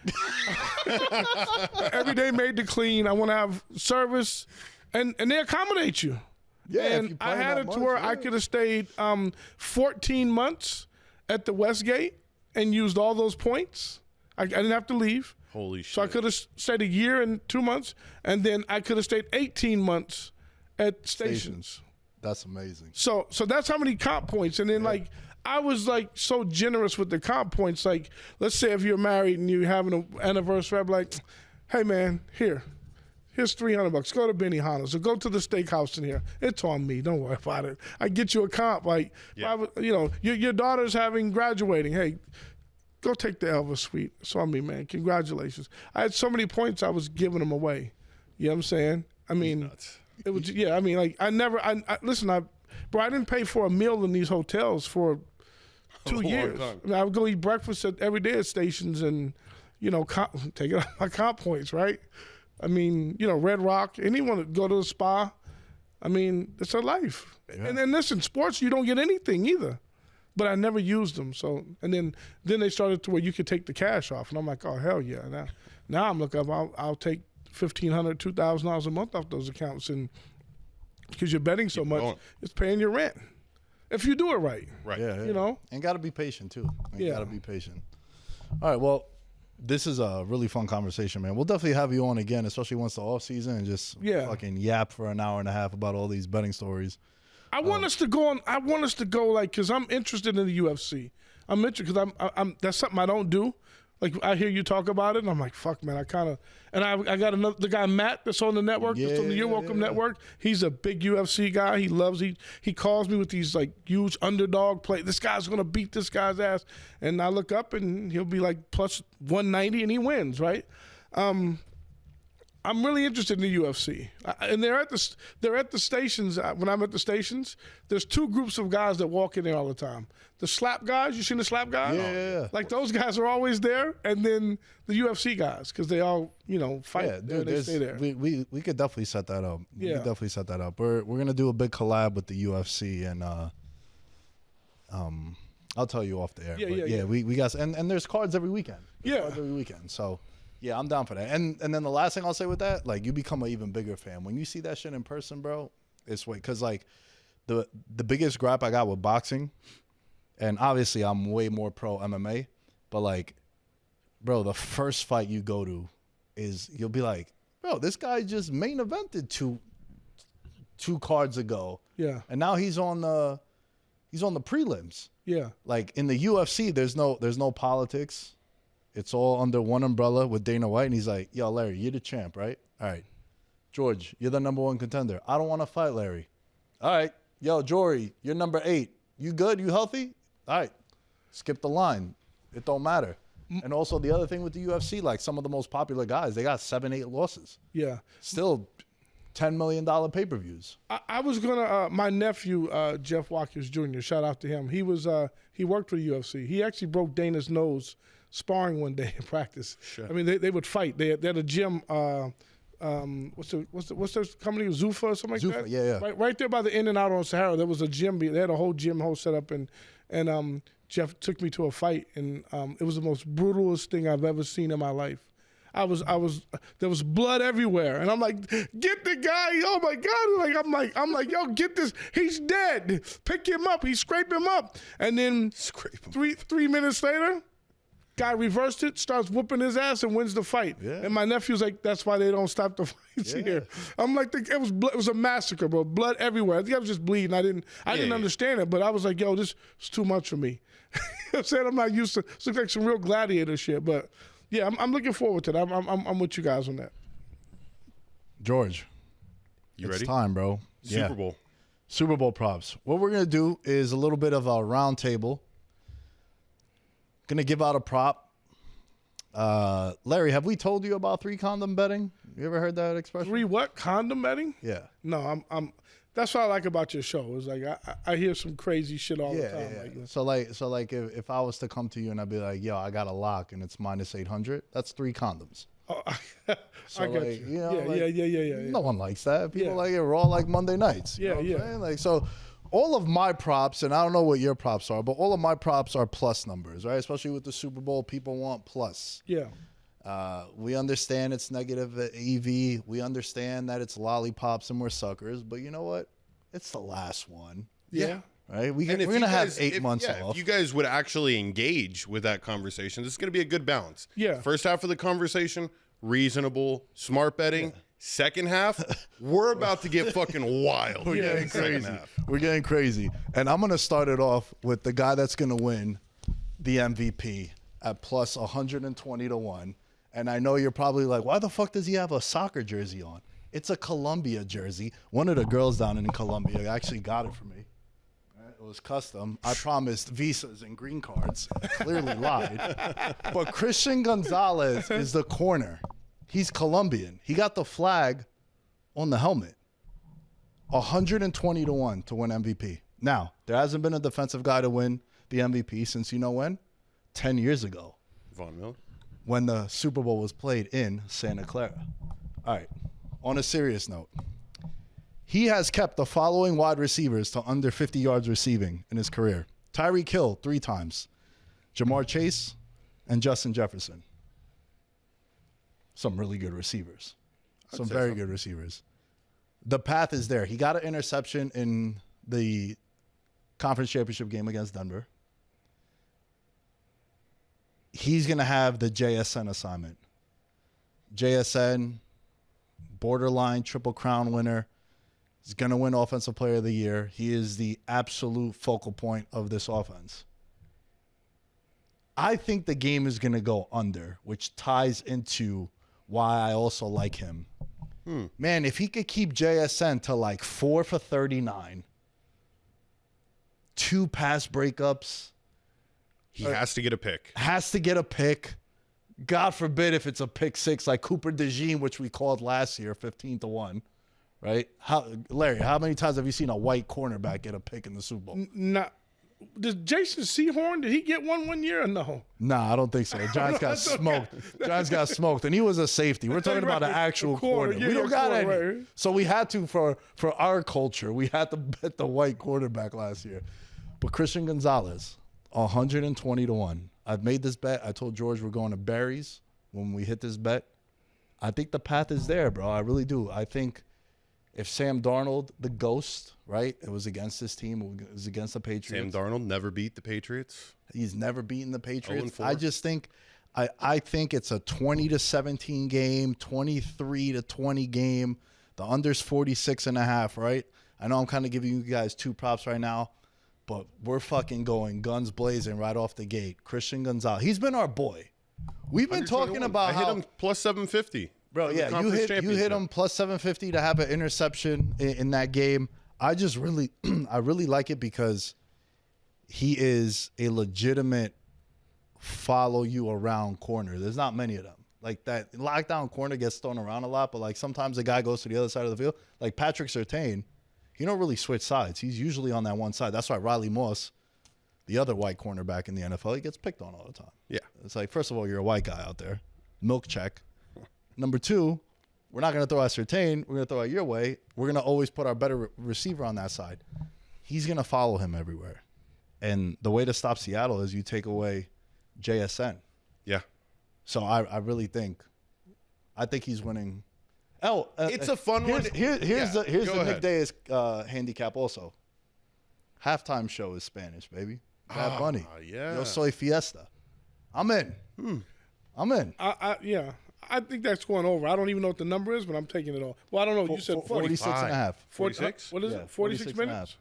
everyday maid to clean. I want to have service, and they accommodate you."
Yeah,
and I had it to where I could have stayed 14 months at the Westgate and used all those points. I didn't have to leave.
Holy shit.
So I could have stayed a year and 2 months, and then I could have stayed 18 months at stations.
That's amazing.
So that's how many comp points. And then like I was like so generous with the comp points. Like let's say if you're married and you're having an anniversary, I'm like, hey man, here's $300. Go to Benihana's or go to the steakhouse in here. It's on me. Don't worry about it. I get you a comp. Like, your daughter's graduating. Hey, go take the Elvis suite. It's on me, man. Congratulations. I had so many points I was giving them away. You know what I'm saying? I mean, it was, yeah, I mean, like, I didn't pay for a meal in these hotels for 2 years. I mean, I would go eat breakfast every day at stations and, take it out my comp points, right? I mean, Red Rock, anyone that go to the spa, I mean, it's a life. Yeah. And then listen, sports, you don't get anything either. But I never used them. So, and then they started to where you could take the cash off. And I'm like, oh, hell yeah. Now I'm looking up, I'll take $1,500, $2,000 a month off those accounts. And because you're betting so much, it's paying your rent. If you do it right.
Right.
Yeah. And got to be patient, too. Got to be patient. All right, well, this is a really fun conversation, man. We'll definitely have you on again, especially once the off season, and just fucking yap for an hour and a half about all these betting stories.
I want us to go on. I want us to go like because I'm interested in the UFC. I'm interested because I'm. That's something I don't do. Like I hear you talk about it, and I'm like, fuck, man. I kind of. And I got the guy Matt that's on the network. That's on the You're Welcome network. He's a big UFC guy. He calls me with these like huge underdog play. This guy's gonna beat this guy's ass, and I look up and he'll be like plus 190 and he wins, right? I'm really interested in the UFC, and they're at the stations. When I'm at the stations, there's two groups of guys that walk in there all the time. The slap guys, you seen the slap guys?
Yeah.
Like those guys are always there, and then the UFC guys because they all fight. Yeah, dude, they stay there.
We could definitely set that up.
Yeah.
We could definitely set that up. We're gonna do a big collab with the UFC, and I'll tell you off the air. Yeah. We got and there's cards every weekend. Cards every weekend. So. Yeah, I'm down for that. And then the last thing I'll say with that, like you become an even bigger fan. When you see that shit in person, bro, it's way because like the biggest gripe I got with boxing, and obviously I'm way more pro MMA, but like, bro, the first fight you go to is you'll be like, bro, this guy just main evented two cards ago.
Yeah.
And now he's on the prelims.
Yeah.
Like in the UFC, there's no politics. It's all under one umbrella with Dana White, and he's like, yo, Larry, you're the champ, right? All right. George, you're the number 1 contender. I don't want to fight Larry. All right. Yo, Jory, you're number 8. You good? You healthy? All right. Skip the line. It don't matter. And also the other thing with the UFC, like some of the most popular guys, they got 7-8 losses.
Yeah.
Still $10 million pay-per-views.
I was gonna. My nephew Jeff Watkins Jr. Shout out to him. He worked for the UFC. He actually broke Dana's nose sparring one day in practice. Sure. I mean, they would fight. They had a gym. What's their company? Zuffa or something like
Zuffa,
that.
yeah.
Right there by the In-N-Out on Sahara, there was a gym. They had a whole gym set up, and Jeff took me to a fight, and it was the most brutalest thing I've ever seen in my life. There was blood everywhere, and I'm like, get the guy! Oh my God! I'm like, yo, get this! He's dead! Pick him up! He scrape him up, and then three minutes later, guy reversed it, starts whooping his ass, and wins the fight. Yeah. And my nephew's like, that's why they don't stop the fights here. I'm like, it was a massacre, bro. Blood everywhere. I think I was just bleeding. I didn't understand it, but I was like, yo, this is too much for me. You know what I'm saying? I'm not used to. It looks like some real gladiator shit, but. Yeah, I'm looking forward to that. I'm with you guys on that.
George,
you ready?
It's time, bro.
Super Bowl
props. What we're gonna do is a little bit of a round table. Gonna give out a prop. Larry, have we told you about 3 condom betting? You ever heard that expression?
3 what? Condom betting?
Yeah.
No, I'm. That's what I like about your show. It's like I hear some crazy shit all the time.
Yeah.
Like
So if I was to come to you and I'd be like, yo, I got a lock and it's -800, that's 3 condoms.
Oh,
So
I got
like,
you.
Yeah. No one likes that. People like it raw like Monday nights. You know what I'm saying? Like, so all of my props, and I don't know what your props are, but all of my props are plus numbers, right? Especially with the Super Bowl, people want plus.
Yeah.
We understand it's negative EV. We understand that it's lollipops and we're suckers. But you know what? It's the last one.
Yeah.
Right? We're going to have 8 months off.
If you guys would actually engage with that conversation, this is going to be a good balance.
Yeah.
First half of the conversation, reasonable, smart betting. Yeah. Second half, we're about to get fucking wild.
We're getting crazy. We're getting crazy. And I'm going to start it off with the guy that's going to win the MVP at plus 120 to 1. And I know you're probably like, why the fuck does he have a soccer jersey on? It's a Colombia jersey. One of the girls down in Colombia actually got it for me. It was custom. I promised visas and green cards. Clearly lied. But Christian Gonzalez is the corner. He's Colombian. He got the flag on the helmet. 120 to 1 to win MVP. Now, there hasn't been a defensive guy to win the MVP since you know when? 10 years ago.
Von Miller.
When the Super Bowl was played in Santa Clara. All right. On a serious note, he has kept the following wide receivers to under 50 yards receiving in his career. Tyreek Hill 3 times. Jamar Chase and Justin Jefferson. Some really good receivers. Some very good receivers. The path is there. He got an interception in the conference championship game against Denver. He's going to have the JSN assignment. JSN, borderline Triple Crown winner. He's going to win Offensive Player of the Year. He is the absolute focal point of this offense. I think the game is going to go under, which ties into why I also like him. Man, if he could keep JSN to like 4 for 39, 2 pass breakups.
He has to get a pick.
Has to get a pick. God forbid if it's a pick 6 like Cooper DeJean, which we called last year, 15 to 1. Right? Larry, how many times have you seen a white cornerback get a pick in the Super Bowl?
Not. Does Jason Sehorn, did he get one year or no?
Nah, I don't think so. Giants got smoked. Giants got smoked, and he was a safety. We're talking about an actual corner. We don't got any. Right. So we had to, for our culture, we had to bet the white quarterback last year. But Christian Gonzalez, 120 to 1. I've made this bet. I told George we're going to Barry's when we hit this bet. I think the path is there, bro. I really do. I think if Sam Darnold, the ghost, right? It was against this team. It was against the Patriots.
Sam Darnold never beat the Patriots.
He's never beaten the Patriots.
0-4.
I just think, I think it's a 20-17 game, 23-20 game. The under's 46.5, right? I know I'm kind of giving you guys 2 props right now, but we're fucking going guns blazing right off the gate. Christian Gonzalez, he's been our boy. We've been talking about
I hit him plus 750.
Bro, yeah, you hit him plus 750 to have an interception in that game. I just really, I really like it because he is a legitimate follow you around corner. There's not many of them. Like that lockdown corner gets thrown around a lot, but like sometimes the guy goes to the other side of the field. Like Patrick Surtain, he don't really switch sides. He's usually on that one side. That's why Riley Moss, the other white cornerback in the NFL, he gets picked on all the time.
Yeah.
It's like, first of all, you're a white guy out there. Milk check. Number two, we're not going to throw at Surtain. We're going to throw it your way. We're going to always put our better receiver on that side. He's going to follow him everywhere. And the way to stop Seattle is you take away JSN.
Yeah.
So I really think he's winning.
It's a fun one.
Here's the
go
Nick
ahead.
Dais handicap also. Halftime show is Spanish, baby. Bad Bunny.
yeah.
Yo soy fiesta. I'm in. I'm in.
Yeah. I think that's going over. I don't even know what the number is, but I'm taking it all. Well, I don't know. You said
46 and a half.
46?
What is
Yeah,
it? 46
and a half.
minutes?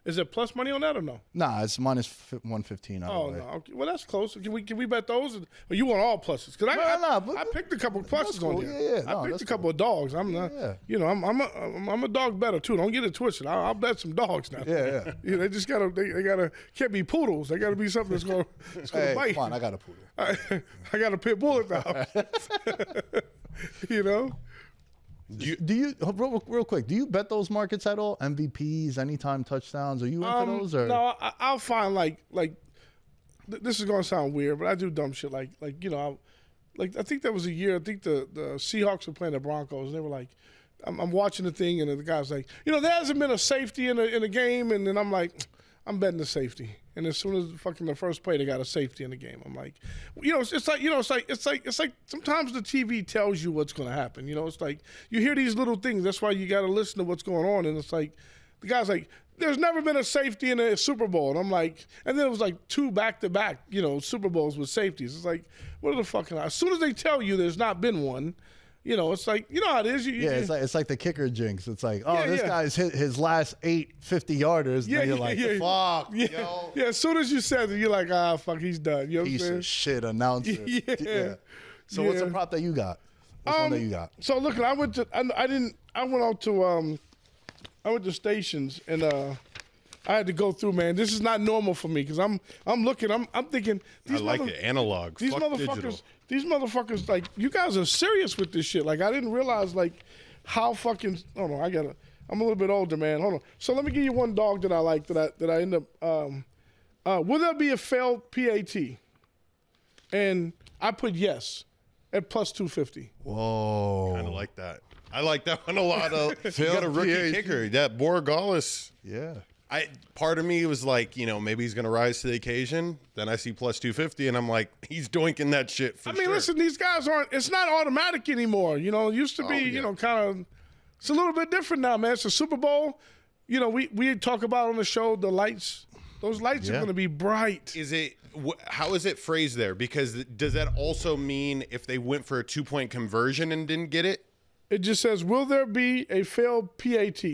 Is it plus money on that or no?
Nah, it's minus 115.
Oh, no. Okay. Well, that's close. Can we bet those? Or you want all pluses? Because I picked a couple of pluses
cool.
on there.
Yeah, no,
I picked
that's
a couple of dogs. I'm not, I'm a dog better too. Don't get it twisted. I'll bet some dogs now.
Yeah.
They just gotta can't be poodles. They gotta be something that's gonna
Hey,
bite.
come on, I got a poodle.
I got a pit bull at the house. You know.
Do you real quick? Do you bet those markets at all? MVPs, anytime touchdowns? Are you into those? Or?
No, I'll find like this is gonna sound weird, but I do dumb shit like I think that was a year. I think the Seahawks were playing the Broncos, and they were like, I'm watching the thing, and the guy's like, there hasn't been a safety in a game, and then I'm like, I'm betting the safety. And as soon as fucking the first play, they got a safety in the game. I'm like, it's like sometimes the TV tells you what's going to happen. It's like you hear these little things. That's why you got to listen to what's going on. And it's like the guy's like, there's never been a safety in a Super Bowl. And I'm like, and then it was like 2 back-to-back, Super Bowls with safeties. It's like, what are the fucking? As soon as they tell you there's not been one. It's like, how it is.
It's like the kicker jinx. It's like, this guy's hit his last 8 50-yarders.
Yeah,
and you're like, fuck,
yo. Yeah, as soon as you said it, you're like, fuck, he's done. You know what I'm
piece
saying?
of shit announcer.
Yeah.
So what's the prop that you got? Which one that you got?
So look, I went to stations and I had to go through, man. This is not normal for me because I'm looking, I'm thinking.
I like it. Analog.
These
Fuck
motherfuckers,
digital.
these motherfuckers, like, you guys are serious with this shit. Like, I didn't realize, like, how fucking. Hold on, I'm a little bit older, man. Hold on. So let me give you one dog that I like that I end up. Will there be a failed PAT? And I put yes at plus 250.
Whoa.
Kind of like that. I like that one a lot. You got a rookie kicker. That Borregales.
Yeah.
Part of me was like, maybe he's going to rise to the occasion. Then I see plus 250, and I'm like, he's doinking that shit for sure.
Listen, these guys it's not automatic anymore. It used to be, kind of, it's a little bit different now, man. It's a Super Bowl. We talk about on the show the lights. Those lights are going to be bright.
How is it phrased there? Because does that also mean if they went for a 2-point conversion and didn't get it?
It just says, will there be a failed PAT?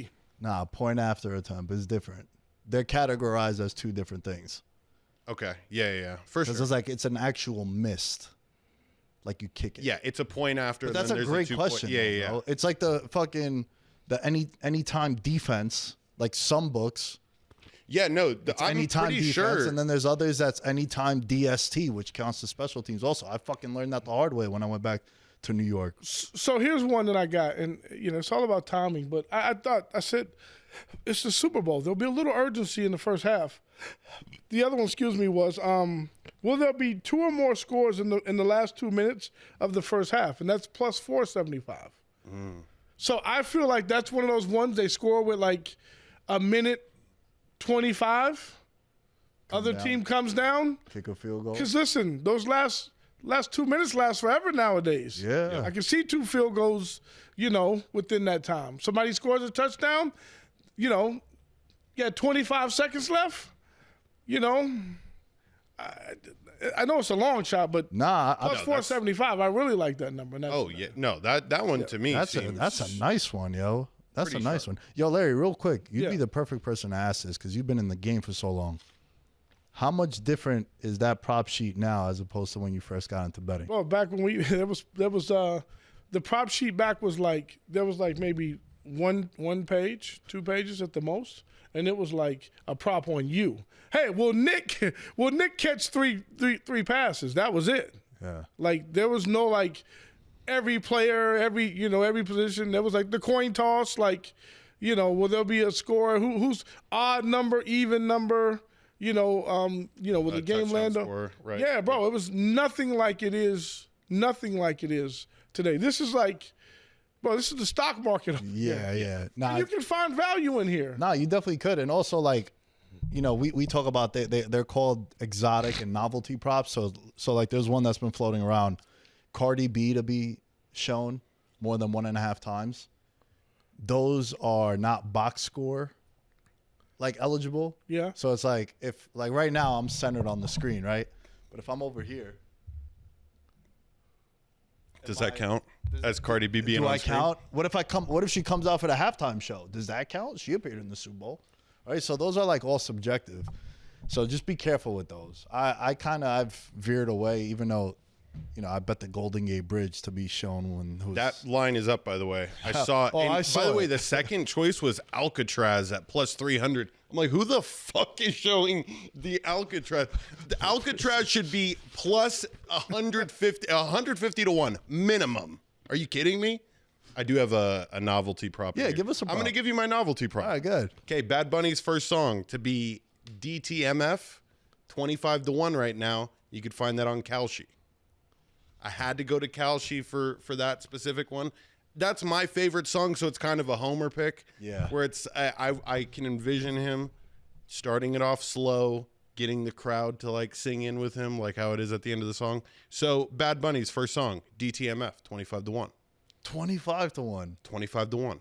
Nah, point after attempt is different. They're categorized as 2 different things.
Okay. Yeah. For sure.
Because it's an actual missed. Like you kick it.
Yeah, it's a point after.
But that's a great question.
Yeah.
Bro. It's like the anytime defense, like some books.
Yeah, no, I'm
anytime
pretty
defense,
sure.
and then there's others that's anytime DST, which counts to special teams also. I fucking learned that the hard way when I went back to New York.
So here's one that I got, and it's all about timing. But I said, it's the Super Bowl. There'll be a little urgency in the first half. The other one, was, will there be 2 or more scores in the last 2 minutes of the first half? And that's plus 475. So I feel like that's one of those ones they score with like a minute 25. Other team comes down,
Kick a field goal.
because listen, those last 2 minutes last forever nowadays.
Yeah.
I can see 2 field goals, within that time. Somebody scores a touchdown, you got 25 seconds left. I know it's a long shot, but
Nah,
plus 475, I really like that number.
That one to me
that's
seems
a nice one, yo. That's a
pretty
nice
sharp.
one. Yo, Larry, real quick, you'd
Yeah.
be the perfect person to ask this because you've been in the game for so long. How much different is that prop sheet now as opposed to when you first got into betting?
Well, back when there was the prop sheet back was like maybe one page, 2 pages at the most, and it was like a prop on you. Hey, will Nick catch three passes? That was it.
Yeah.
Like there was no like every player, every position. There was like the coin toss, like, will there be a score? Who's odd number, even number? With the game lander.
Score, right.
Yeah, bro, it was nothing like it is. Nothing like it is today. This is like, bro, this is the stock market.
Yeah. Nah,
you can find value in here.
Nah, you definitely could. And also, like, we talk about they're called exotic and novelty props. So like, there's one that's been floating around, Cardi B to be shown more than 1.5 times. Those are not box score like eligible.
Yeah.
So it's like, if like right now I'm centered on the screen, right? But if I'm over here,
does that count as Cardi B being
do
on
I
screen?
count? What if she comes out for the halftime show? Does that count? She appeared in the Super Bowl. All right, so those are like all subjective. So just be careful with those. I've veered away, even though, I bet the Golden Gate Bridge to be shown when
That line is up, by the way. I saw it. And by the way, the second choice was Alcatraz at plus 300. I'm like, who the fuck is showing the Alcatraz? The Alcatraz should be plus 150 to 1 minimum. Are you kidding me? I do have a novelty prop.
Yeah,
here.
give us a prop.
I'm going to give you my novelty prop.
All right, good.
Okay, Bad Bunny's first song to be DTMF, 25 to 1 right now. You could find that on Kalshi. I had to go to Kalshi for that specific one. That's my favorite song, so it's kind of a homer pick.
Yeah.
Where it's I can envision him starting it off slow, getting the crowd to like sing in with him, like how it is at the end of the song. So Bad Bunny's first song, DTMF, 25 to 1.
25 to 1.
25 to 1.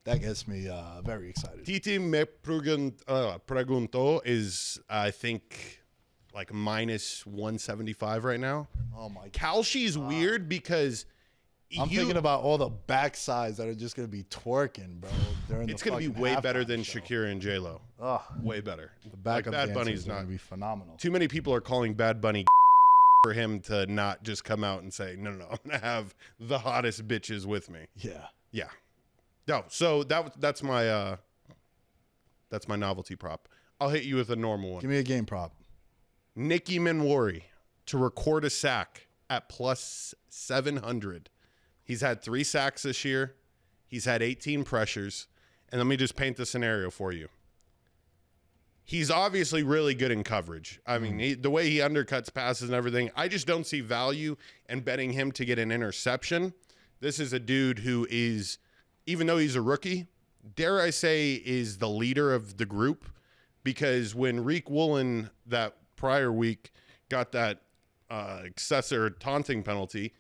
That gets me very excited.
Titi me pregunto is, I think, like minus 175 right now.
Oh my God.
Kalshi's weird because
I'm thinking about all the backsides that are just going to be twerking, bro.
It's going to be way better than Shakira and J-Lo.
Oh,
Way better.
the backup
Bad
dancers
Bunny's
are going
not.
to be phenomenal.
Too many people are calling Bad Bunny for him to not just come out and say, no, I'm going to have the hottest bitches with me.
Yeah.
Yeah. No, so that's my novelty prop. I'll hit you with a normal one.
Give me a game prop.
Nicki Minwari to record a sack at plus 700. He's had 3 sacks this year. He's had 18 pressures. And let me just paint the scenario for you. He's obviously really good in coverage. I mean, the way he undercuts passes and everything, I just don't see value in betting him to get an interception. This is a dude who is, even though he's a rookie, dare I say, is the leader of the group. Because when Reek Woolen that prior week got that excessor taunting penalty,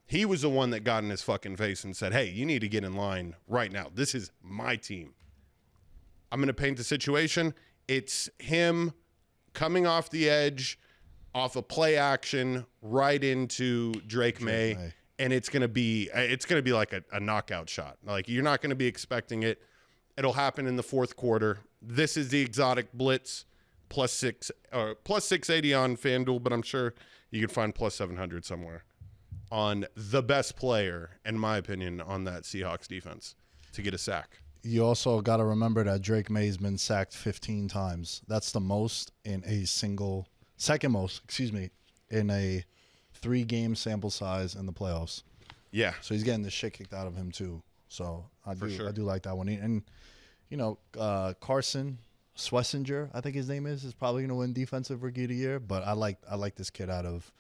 he was the one that got in his fucking face and said, hey, you need to get in line right now. This is my team. I'm going to paint the situation. It's him coming off the edge, off a play action, right into Drake May. And it's going to be like a knockout shot. Like, you're not going to be expecting it. It'll happen in the fourth quarter. This is the exotic blitz. Plus 680 on FanDuel, but I'm sure you can find plus 700 somewhere on the best player, in my opinion, on that Seahawks defense to get a sack.
You also got to remember that Drake May's been sacked 15 times. That's the most in second most, in a 3-game sample size in the playoffs.
Yeah.
So he's getting the shit kicked out of him too. So I do like that one. And Carson Schlesinger, I think his name is probably going to win Defensive Rookie of the Year. But I like this kid out of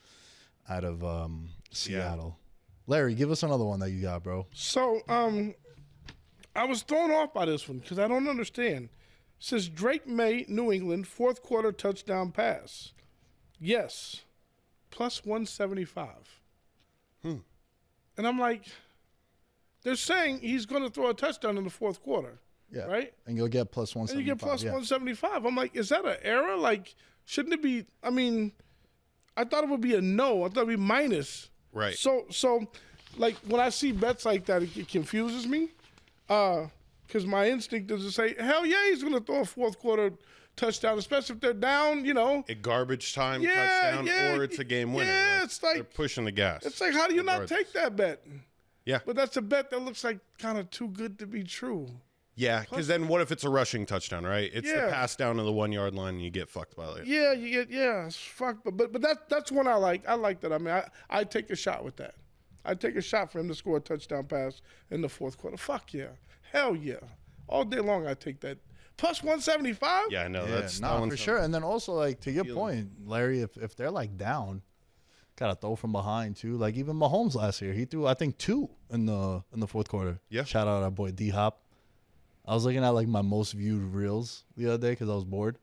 Seattle. Yeah. Larry, give us another one that you got, bro.
So I was thrown off by this one because I don't understand. It says Drake May, New England, fourth quarter touchdown pass. Yes, plus 175. And I'm like, they're saying he's going to throw a touchdown in the fourth quarter.
Yeah.
Right?
And you'll get plus 175.
And you get plus 175. I'm like, is that an error? Like, shouldn't it be? I mean, I thought it would be a no. I thought it would be minus.
Right.
So like, when I see bets like that, it confuses me. Because my instinct is to say, hell yeah, he's going to throw a fourth quarter touchdown, especially if they're down,
A garbage time touchdown, or it's a game winner.
Yeah, it's like
they're pushing the gas.
It's like, how do you not take that bet?
Yeah.
But that's a bet that looks like kind of too good to be true.
Yeah, because then what if it's a rushing touchdown, right? It's the pass down to the 1 yard line and you get fucked by it.
Yeah, it's fucked. But that's one I like. I like that. I mean, I take a shot with that. I take a shot for him to score a touchdown pass in the fourth quarter. Fuck yeah, hell yeah, all day long I take that. Plus 175.
Yeah, no, that's
for sure. And then also, like, to your point, Larry, if they're like down, gotta throw from behind too. Like even Mahomes last year, he threw I think 2 in the fourth quarter.
Yeah.
Shout out our boy D Hop. I was looking at like my most viewed reels the other day because I was bored,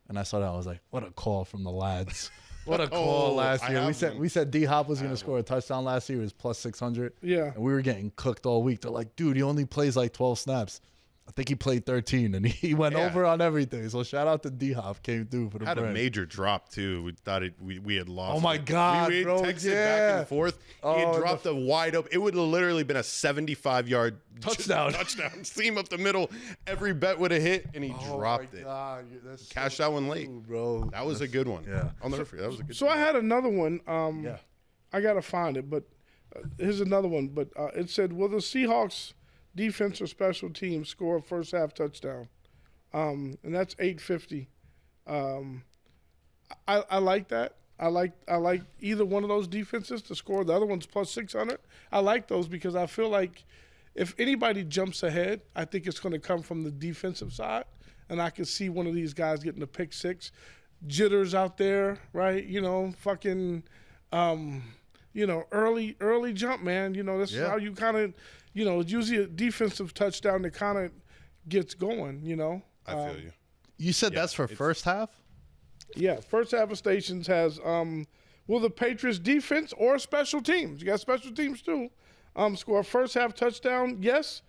and I saw that. I was like, what a call from the lads. What a call last year. We said D Hop was going to score a touchdown last year. It was plus 600.
Yeah.
And we were getting cooked all week. They're like, dude, he only plays like 12 snaps. I think he played 13, and he went over on everything. So shout out to D Hop, came through for the
had
brand.
a major drop too. We thought we had lost.
Oh my God,
we
bro!
Texted back and forth. He had dropped a wide open. It would have literally been a 75-yard
touchdown.
Seam up the middle. Every bet would have hit, and he dropped it.
God,
Cashed that one late,
bro.
That was a good one.
Yeah,
I'll never forget. That was a good.
So I had another one. I gotta find it, but here's another one. But it said, "Will the Seahawks defense or special teams score a first half touchdown?" And that's 850. I like that. I like either one of those defenses to score. The other one's plus 600. I like those because I feel like if anybody jumps ahead, I think it's going to come from the defensive side, and I can see one of these guys getting a pick six. Jitters out there, right? Fucking, early jump, man. This is how you kind of, it's usually a defensive touchdown that kind of gets going,
I feel you.
You said that's for first half?
Yeah, first half of stations has will the Patriots defense or special teams? You got special teams too. Score a first half touchdown? Yes,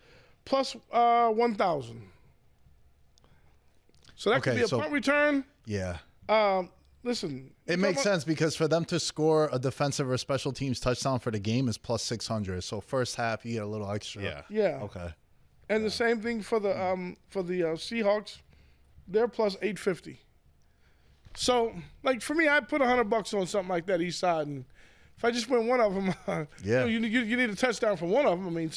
plus 1,000. So that could be a punt return.
Yeah.
Listen,
it makes sense because for them to score a defensive or special teams touchdown for the game is plus 600. So first half you get a little extra.
Yeah.
Okay.
And the same thing for the Seahawks, they're plus 850. So, like for me, I'd put $100 on something like that each side, and if I just win one of them, you need a touchdown from one of them. I mean,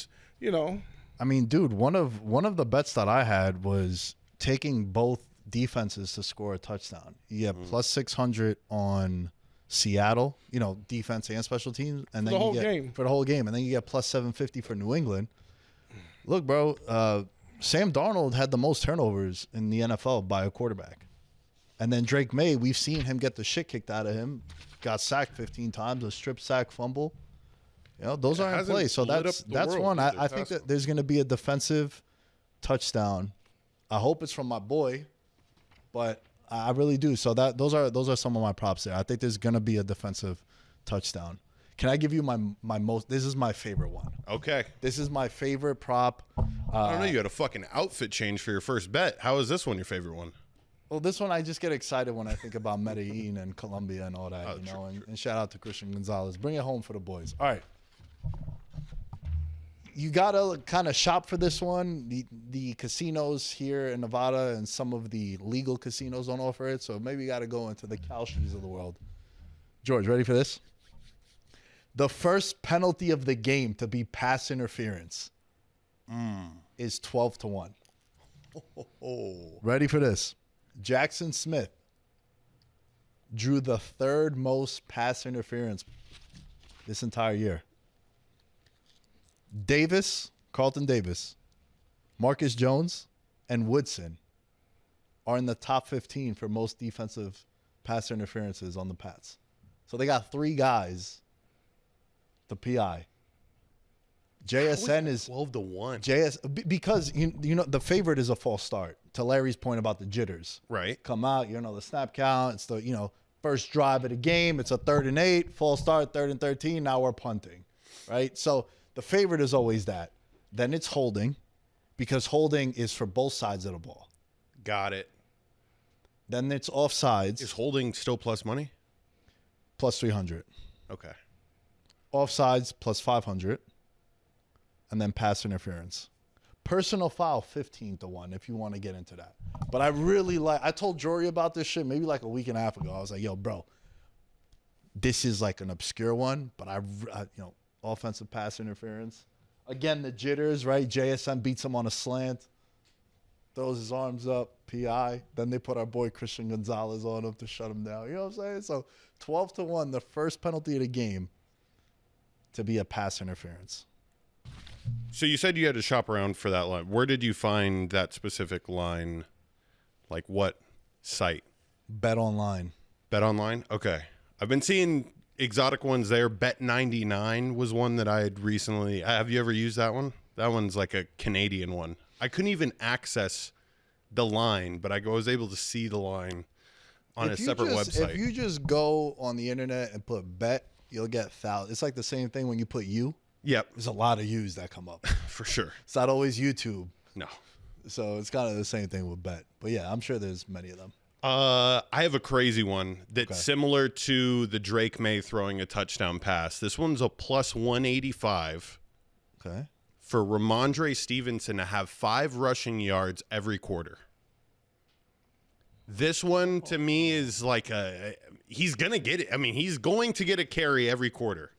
I mean, dude, one of the bets that I had was taking both defenses to score a touchdown. You get plus 600 on Seattle, defense and special teams, and then
the whole game.
For the whole game, and then you get plus 750 for New England. Look, bro, Sam Darnold had the most turnovers in the NFL by a quarterback. And then Drake May, we've seen him get the shit kicked out of him. Got sacked 15 times, a strip sack fumble. Those are in play. So that's one. I think that there's going to be a defensive touchdown. I hope it's from my boy, but I really do. So those are some of my props there. I think there's going to be a defensive touchdown. Can I give you my most? This is my favorite one.
Okay.
This is my favorite prop.
I don't know. You had a fucking outfit change for your first bet. How is this one your favorite one?
Well, this one I just get excited when I think about Medellin and Colombia and all that, and shout out to Christian Gonzalez. Bring it home for the boys. All right. You got to kind of shop for this one. The casinos here in Nevada and some of the legal casinos don't offer it, so maybe you got to go into the Kalshis of the world. George, ready for this? The first penalty of the game to be pass interference is 12-1. Ready for this? Jackson Smith drew the third most pass interference this entire year. Carlton Davis, Marcus Jones, and Woodson are in the top 15 for most defensive pass interferences on the Pats. So they got 3 guys, the PI. JSN is
12-1.
Because the favorite is a false start. To Larry's point about the jitters,
right?
Come out, the snap count. It's the first drive of the game. It's a 3rd and 8, false start, 3rd and 13. Now we're punting, right? So the favorite is always that. Then it's holding, because holding is for both sides of the ball.
Got it.
Then it's offsides.
Is holding still plus money?
Plus 300.
Okay.
Offsides plus 500. And then pass interference. Personal foul 15-1 if you want to get into that. But I really I told Jory about this shit maybe like a week and a half ago. I was like, yo, bro, this is like an obscure one, but I offensive pass interference. Again, the jitters, right? JSN beats him on a slant. throws his arms up, PI. Then they put our boy Christian Gonzalez on him to shut him down. You know what I'm saying? So 12-1, the first penalty of the game to be a pass interference.
So you said you had to shop around for that line. Where did you find that specific line? Like what site?
Bet online.
Bet online? Okay. I've been seeing exotic ones there. Bet99 was one that I had recently. Have you ever used that one? That one's like a Canadian one. I couldn't even access the line, but I was able to see the line on a separate website.
If you just go on the internet and put bet, you'll get thousands. It's like the same thing when you put you.
Yep.
There's a lot of U's that come up.
For sure.
It's not always YouTube.
No.
So it's kind of the same thing with bet. But yeah, I'm sure there's many of them.
I have a crazy one that's similar to the Drake May throwing a touchdown pass. This one's a plus 185.
Okay.
For Ramondre Stevenson to have 5 rushing yards every quarter. This one to me is like he's going to get it. I mean, he's going to get a carry every quarter.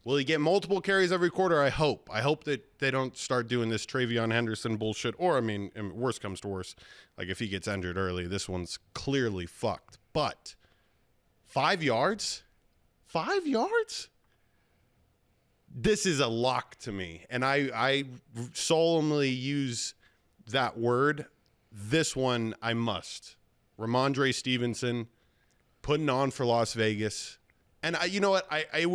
Will he get multiple carries every quarter? I hope. I hope that they don't start doing this Travion Henderson bullshit. Or, I mean, worst comes to worst. Like, if he gets injured early, this one's clearly fucked. But 5 yards? 5 yards? This is a lock to me. And I solemnly use that word. This one, I must. Ramondre Stevenson putting on for Las Vegas. And you know what? It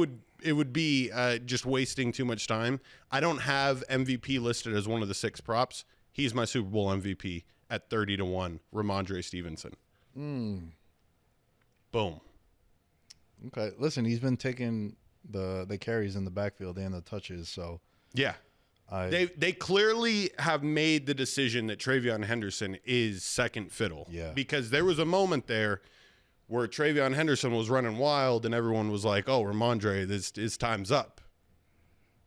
would be just wasting too much time. I don't have MVP listed as one of the 6 props. He's my Super Bowl MVP at 30-1. Ramondre Stevenson. Boom.
Okay. Listen, he's been taking the carries in the backfield and the touches. So
yeah, they clearly have made the decision that Travion Henderson is second fiddle.
Yeah. Because
there was a moment there where Travion Henderson was running wild and everyone was like, oh, Ramondre, his time's up.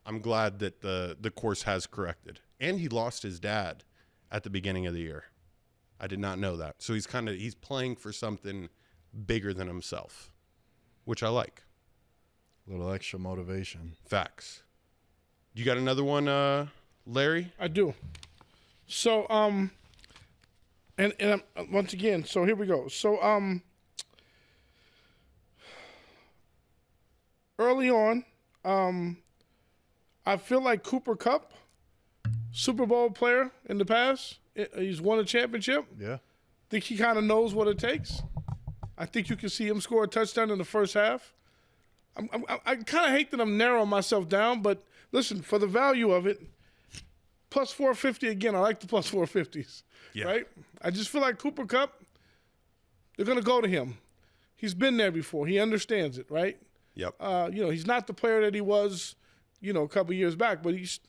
I'm glad that the course has corrected. And he lost his dad at the beginning of the year. I did not know that. So he's playing for something bigger than himself, which I like.
A little extra motivation.
Facts. You got another one, Larry?
I do. So, and once again, so here we go. So, early on, I feel like Cooper Kupp, Super Bowl player in the past, he's won a championship.
Yeah.
Think he kind of knows what it takes. I think you can see him score a touchdown in the first half. I kind of hate that I'm narrowing myself down, but listen, for the value of it, plus 450 again. I like the plus 450s, right? I just feel like Cooper Kupp, they're going to go to him. He's been there before. He understands it, right?
Yep.
He's not the player that he was, a couple years back, but he's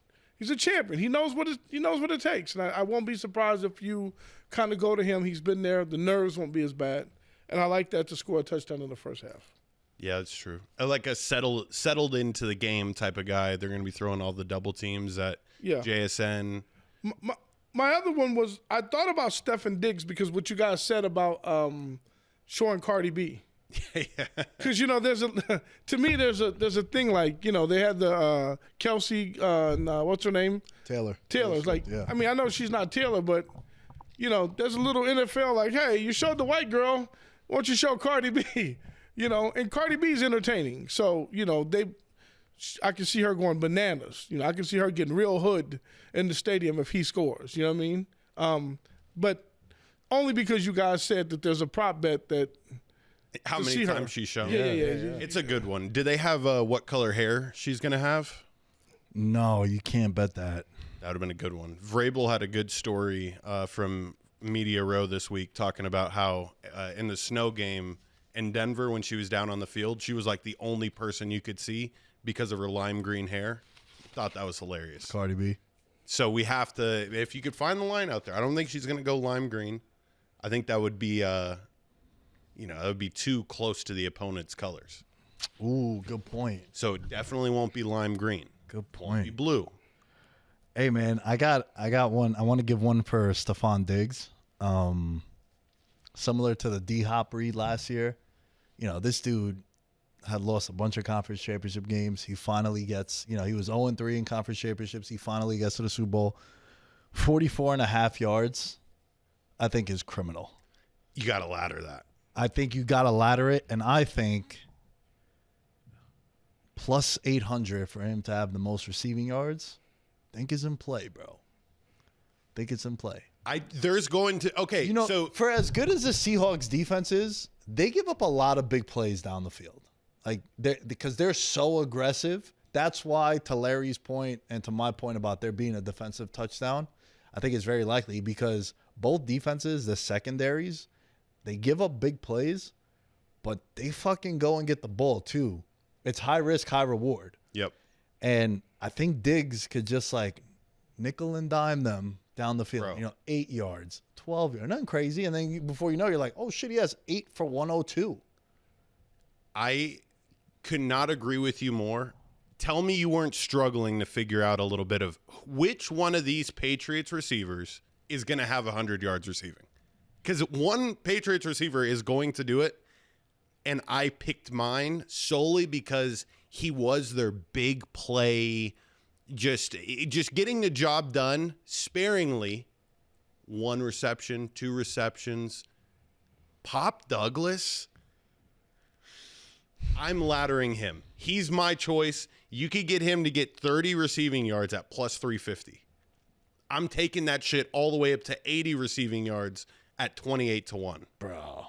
a champion. He knows what it takes, and I won't be surprised if you kind of go to him. He's been there. The nerves won't be as bad, and I like that to score a touchdown in the first half.
Yeah, that's true. I like a settled into the game type of guy. They're going to be throwing all the double teams at JSN.
My other one was I thought about Stefan Diggs because what you guys said about showing Cardi B. Because there's a thing like they had the Kelsey what's her name Taylor's like I mean I know she's not Taylor but there's a little NFL like hey you showed the white girl why don't you show Cardi B and Cardi B's entertaining so I can see her going bananas I can see her getting real hood in the stadium if he scores you know what I mean but only because you guys said that there's a prop bet that
how many times she's shown.
Yeah.
It's a good one. Do they have what color hair she's going to have?
No, you can't bet that.
That would have been a good one. Vrabel had a good story from Media Row this week talking about how in the snow game in Denver when she was down on the field, she was like the only person you could see because of her lime green hair. Thought that was hilarious.
Cardi B.
So we have to, if you could find the line out there, I don't think she's going to go lime green. I think that would be it would be too close to the opponent's colors.
Ooh, good point.
So it definitely won't be lime green.
Good point.
Won't be blue.
Hey man, I got one. I want to give one for Stefan Diggs. Similar to the D-Hop read last year. This dude had lost a bunch of conference championship games. He finally gets, he was 0-3 in conference championships. He finally gets to the Super Bowl. 44.5 yards I think is criminal.
You got to ladder that.
I think you got to ladder it, and I think plus 800 for him to have the most receiving yards, I think is in play, bro. I think it's in play.
There's going to okay. So
for as good as the Seahawks defense is, they give up a lot of big plays down the field, like because they're so aggressive. That's why, to Larry's point and to my point about there being a defensive touchdown, I think it's very likely because both defenses, the secondaries, they give up big plays, but they fucking go and get the ball too. It's high risk, high reward.
Yep.
And I think Diggs could just like nickel and dime them down the field.
Bro.
8 yards, 12 yards, nothing crazy. And then before you know, you're like, oh shit, he has 8 for 102.
I could not agree with you more. Tell me you weren't struggling to figure out a little bit of which one of these Patriots receivers is going to have 100 yards receiving. Because one Patriots receiver is going to do it, and I picked mine solely because he was their big play, just getting the job done sparingly. 1 reception, 2 receptions. Pop Douglas, I'm laddering him. He's my choice. You could get him to get 30 receiving yards at plus 350. I'm taking that shit all the way up to 80 receiving yards at 28-1.
Bro.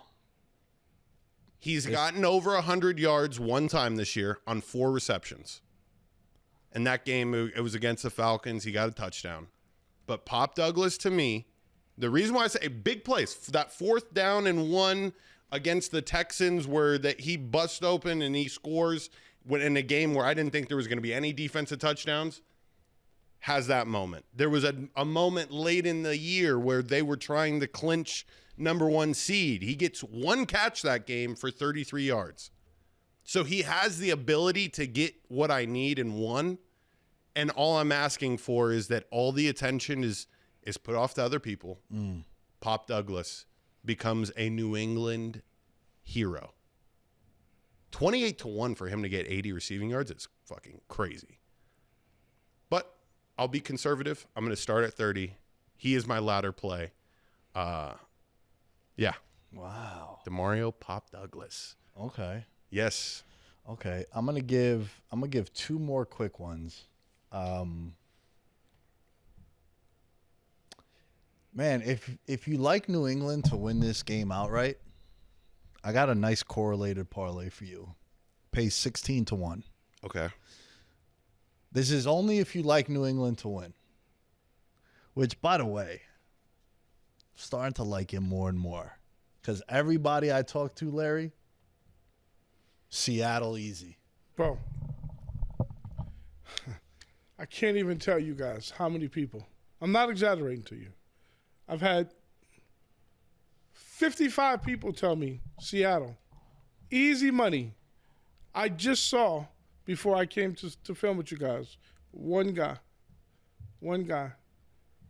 He's gotten over 100 yards one time this year on 4 receptions. And that game, it was against the Falcons. He got a touchdown. But Pop Douglas, to me, the reason why I say a big place, that 4th down and 1 against the Texans where that he busts open and he scores in a game where I didn't think there was going to be any defensive touchdowns, has that moment. There was a moment late in the year where they were trying to clinch number 1 seed. He gets 1 catch that game for 33 yards. So he has the ability to get what I need in 1. And all I'm asking for is that all the attention is put off to other people. Pop Douglas becomes a New England hero. 28-1 for him to get 80 receiving yards is fucking crazy. But I'll be conservative. I'm going to start at 30. He is my ladder play. Yeah.
Wow.
DeMario Pop Douglas.
Okay.
Yes.
Okay. I'm gonna give 2 more quick ones. Man, if you like New England to win this game outright, I got a nice correlated parlay for you. Pays 16-1.
Okay.
This is only if you like New England to win. Which, by the way, I'm starting to like him more and more. Because everybody I talk to, Larry, Seattle easy.
Bro, I can't even tell you guys how many people. I'm not exaggerating to you. I've had 55 people tell me Seattle. Easy money. I just saw, before I came to film with you guys, one guy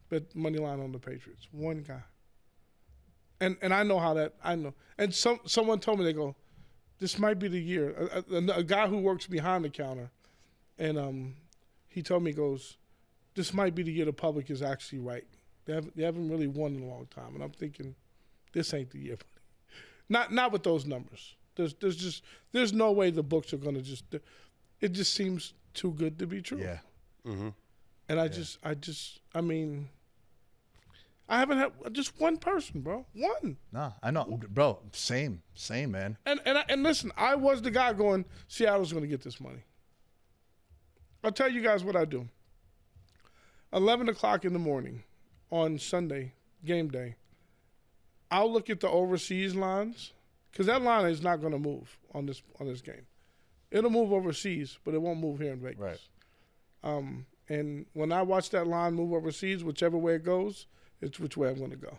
bet money line on the Patriots. One guy. And I know how that, I know. And someone told me, they go, this might be the year. A guy who works behind the counter, and he told me, goes, this might be the year the public is actually right. They haven't really won in a long time. And I'm thinking, this ain't the year. Not with those numbers. There's no way the books are gonna just. It just seems too good to be true.
Yeah.
Mm-hmm. And I mean, I haven't had just one person, bro. One.
Nah, I know, bro. Same, man.
And listen, I was the guy going, Seattle's gonna get this money. I'll tell you guys what I do. 11 o'clock in the morning on Sunday, game day, I'll look at the overseas lines, because that line is not going to move on this game. It'll move overseas, but it won't move here in Vegas.
Right.
And when I watch that line move overseas, whichever way it goes, it's which way I'm going to go.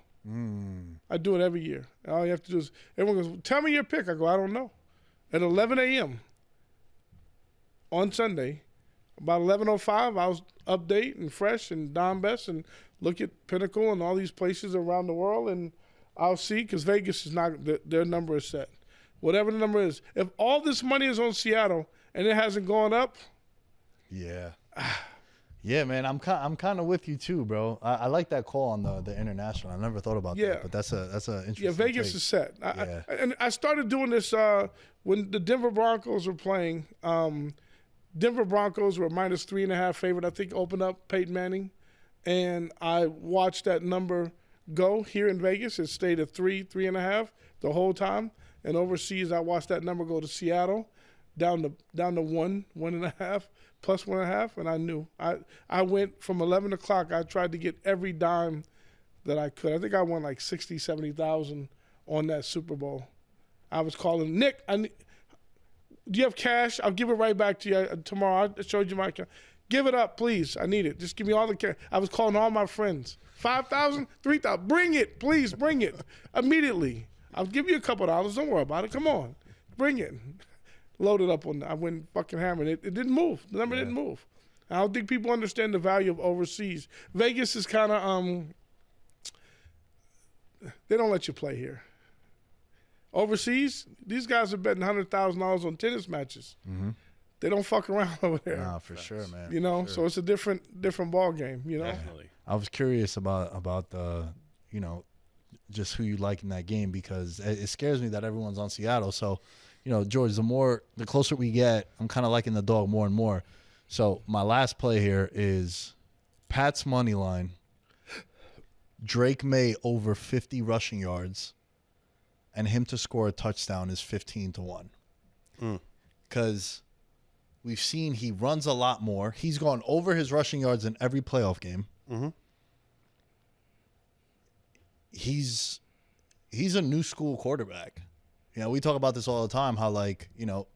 I do it every year. All you have to do is, everyone goes, tell me your pick. I go, I don't know. At 11 a.m. on Sunday, about 11:05, I was update and fresh and Don Best and look at Pinnacle and all these places around the world, and I'll see, because Vegas is not, their number is set. Whatever the number is. If all this money is on Seattle and it hasn't gone up.
Yeah. Yeah, man, I'm kind of with you too, bro. I like that call on the international. I never thought about that, but that's a interesting.
Yeah, Vegas
take.
is set.
Yeah.
And I started doing this when the Denver Broncos were playing. Denver Broncos were -3.5 favorite. I think opened up Peyton Manning, and I watched that number go here in Vegas. It stayed at 3.5 the whole time, and overseas I watched that number go to Seattle, down to 1.5. Plus 1.5, and I knew. I went from 11 o'clock. I tried to get every dime that I could. I think I won like 60, 70,000 on that Super Bowl. I was calling Nick. Do you have cash? I'll give it right back to you tomorrow. I showed you my account. Give it up, please. I need it. Just give me all the cash. I was calling all my friends. 5,000, 3,000. Bring it, please. Bring it immediately. I'll give you a couple dollars. Don't worry about it. Come on, bring it. Loaded up on. I went fucking hammered. It didn't move. The number didn't move. I don't think people understand the value of overseas. Vegas is kind of they don't let you play here. Overseas, these guys are betting $100,000 on tennis matches. Mm-hmm. They don't fuck around over there.
Nah, for sure, man.
You know, so it's a different ball game. You know,
Definitely.
I was curious about the, just who you like in that game, because it scares me that everyone's on Seattle. So. George, the closer we get, I'm kind of liking the dog more and more. So my last play here is Pat's money line. Drake May over 50 rushing yards, and him to score a touchdown is 15-1. Because we've seen he runs a lot more. He's gone over his rushing yards in every playoff game. Mm-hmm. He's a new school quarterback. We talk about this all the time, how,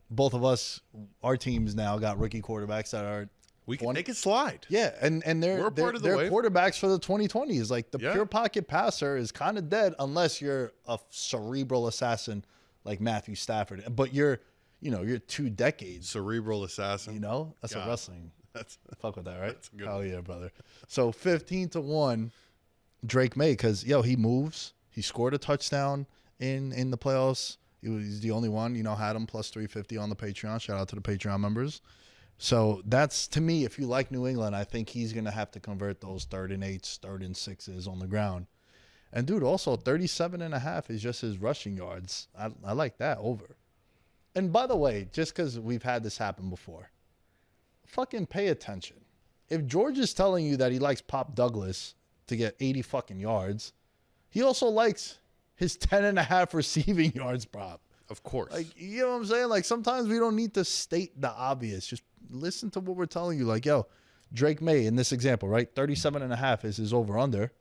both of us, our teams now got rookie quarterbacks that are
they can slide.
Yeah, and they're
part of the wave.
quarterbacks for the 2020s. Like, the pure pocket passer is kind of dead unless you're a cerebral assassin like Matthew Stafford. But you're 2 decades.
Cerebral assassin.
That's a wrestling. Fuck with that, right?
That's a good
Hell
one.
yeah, brother. So 15-1, Drake May, because, he moves. He scored a touchdown in the playoffs. He's the only one, had him plus 350 on the Patreon. Shout out to the Patreon members. So that's, to me, if you like New England, I think he's going to have to convert those 3rd and 8s, 3rd and 6s on the ground. And, dude, also 37.5 is just his rushing yards. I like that over. And, by the way, just because we've had this happen before, fucking pay attention. If George is telling you that he likes Pop Douglas to get 80 fucking yards, he also likes his 10.5 receiving yards prop.
Of course.
You know what I'm saying? Sometimes we don't need to state the obvious. Just listen to what we're telling you. Drake May, in this example, right? 37.5 is his over-under.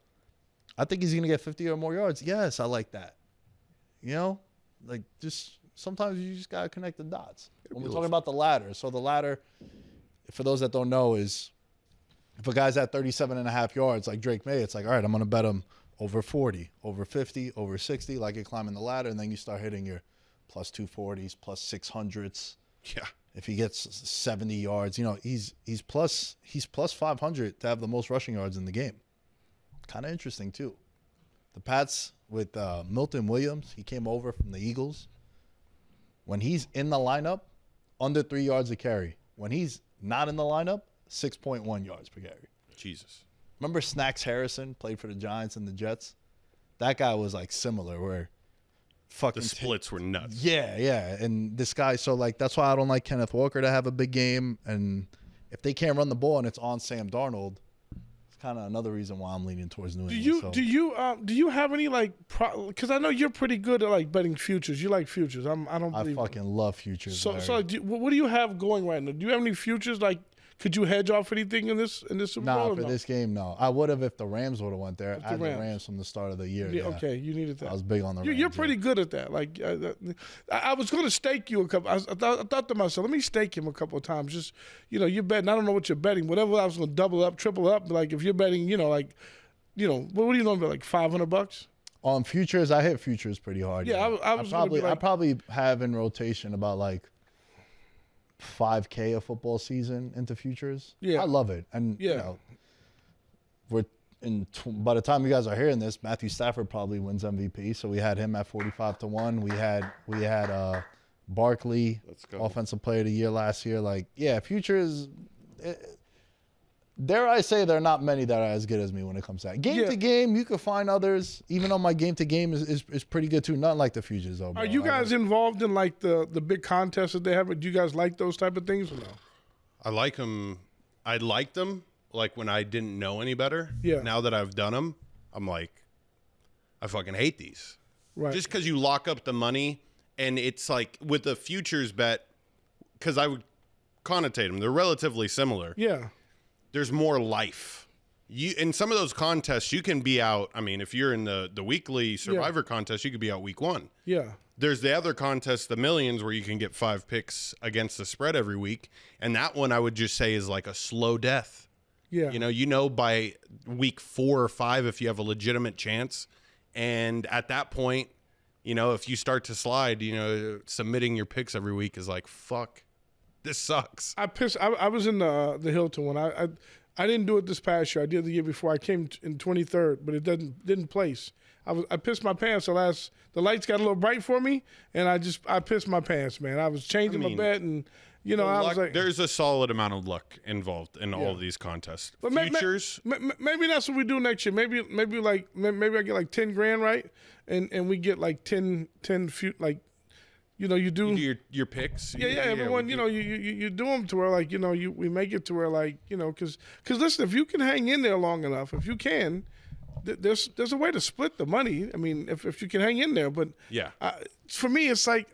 I think he's going to get 50 or more yards. Yes, I like that. Just sometimes you just got to connect the dots. When we're talking about the ladder. So the ladder, for those that don't know, is if a guy's at 37.5 yards, like Drake May, it's like, all right, I'm going to bet him over 40, over 50, over 60, like you're climbing the ladder, and then you start hitting your plus 240s, plus 600s.
Yeah.
If he gets 70 yards, he's plus 500 to have the most rushing yards in the game. Kind of interesting too. The Pats with Milton Williams, he came over from the Eagles. When he's in the lineup, under 3 yards a carry. When he's not in the lineup, 6.1 yards per carry.
Jesus.
Remember Snacks Harrison played for the Giants and the Jets? That guy was similar, where fucking
The splits were nuts.
Yeah. And this guy, so that's why I don't like Kenneth Walker to have a big game. And if they can't run the ball and it's on Sam Darnold, it's kind of another reason why I'm leaning towards New England.
Do you have any because I know you're pretty good at betting futures. You like futures. I
fucking love futures.
So what do you have going right now? Do you have any futures Could you hedge off anything in this Super Bowl?
Nah, for this game, no. I would have if the Rams would have went there. I had the Rams from the start of the year.
Yeah, okay, you needed that.
I was big on the Rams.
You're pretty good at that. I was going to stake you a couple. I thought to myself, let me stake him a couple of times. Just you're betting. I don't know what you're betting. Whatever I was going to double up, triple up. If you're betting, what do you know about $500?
On futures, I hit futures pretty hard.
Yeah,
I probably have in rotation about $5K a football season into futures.
Yeah,
I love it, and by the time you guys are hearing this, Matthew Stafford probably wins MVP. So we had him at 45-1. We had Barkley, offensive player of the year last year. Futures. dare I say, there are not many that are as good as me when it comes to that. Game to game, you could find others. Even though my game to game is pretty good too. Nothing like the futures though. Bro.
Are you guys involved in like the big contests that they have? Do you guys like those type of things or no?
I like them. I liked them like when I didn't know any better.
Yeah.
Now that I've done them, I'm like, I fucking hate these.
Right.
Just because you lock up the money, and it's like with the futures bet, because I would connotate them. They're relatively similar.
Yeah.
There's more life. In some of those contests, you can be out. I mean, if you're in the weekly Survivor contest, you could be out week 1.
Yeah.
There's the other contest, the Millions, where you can get 5 picks against the spread every week. And that one I would just say is like a slow death.
Yeah.
You know by week 4 or 5 if you have a legitimate chance. And at that point, if you start to slide, submitting your picks every week is like, fuck, this sucks.
I was in the Hilton one. I didn't do it this past year. I did the year before. I came in 23rd, but it didn't place. I pissed my pants. The lights got a little bright for me, and I pissed my pants, man. I was changing my bet, and I was like,
there's a solid amount of luck involved in all of these contests.
But
Futures,
maybe that's what we do next year. Maybe I get like 10 grand, right? And we get like 10 you do
your picks.
Yeah, everyone, you do them to where like, we make it to where like, because listen, if you can hang in there long enough, if you can, there's a way to split the money. I mean, if you can hang in there, but
yeah,
for me, it's like,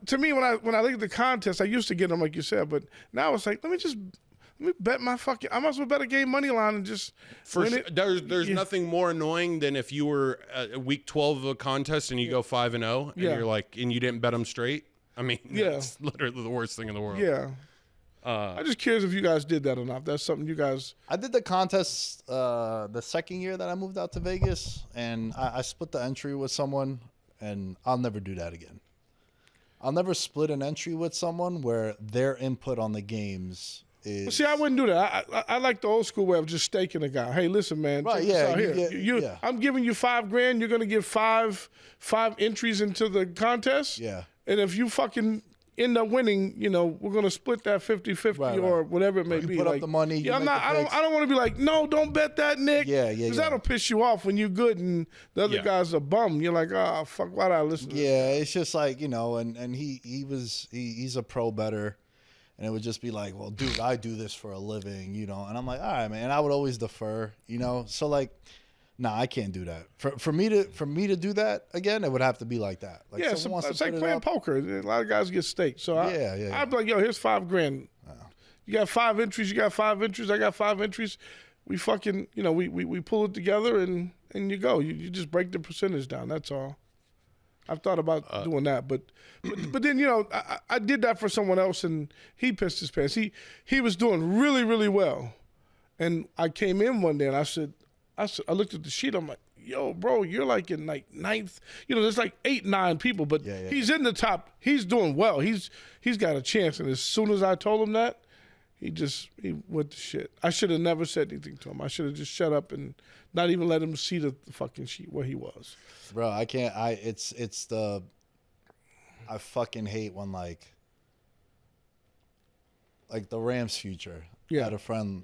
to me, when I look at the contest, I used to get them like you said, but now it's like, let me bet I might as well bet a game money line and just win it.
There's nothing more annoying than if you were week 12 of a contest and you go 5-0 and you're like, and you didn't bet them straight. I mean, that's literally the worst thing in the world.
Yeah. I'm just curious if you guys did that or not. If that's something you guys.
I did the contest the second year that I moved out to Vegas, and I split the entry with someone, and I'll never do that again. I'll never split an entry with someone where their input on the games is.
See, I wouldn't do that. I like the old school way of just staking a guy. Hey, listen, man.
Right,
check this out here. I'm giving you $5 grand. You're gonna give five entries into the contest.
Yeah.
And if you fucking end up winning, we're gonna split that 50-50 or whatever it may be.
Put up the money.
Yeah, I don't want to be like, no, don't bet that, Nick.
Yeah.
Because that'll piss you off when you're good and the other guy's a bum. You're like, oh fuck, why did I listen to this?
Yeah, it's just like, and he's a pro bettor. And it would just be like, well, dude, I do this for a living, And I'm like, all right, man. I would always defer, So like, nah, I can't do that. For me to do that again, it would have to be like that. Like,
it's like playing poker. A lot of guys get staked. So I'd be like, yo, here's $5 grand. You got 5 entries. You got 5 entries. I got 5 entries. We fucking, we pull it together and you go. You just break the percentage down. That's all. I've thought about doing that, but then I did that for someone else, and he pissed his pants. He was doing really, really well, and I came in one day and I looked at the sheet. I'm like, yo, bro, you're like in like 9th. There's like 8, 9 people, but he's in the top. He's doing well. He's got a chance. And as soon as I told him that, he went to shit. I should have never said anything to him. I should have just shut up and not even let him see the fucking sheet where he was.
Bro, I can't. I fucking hate when like the Rams future. I had a friend,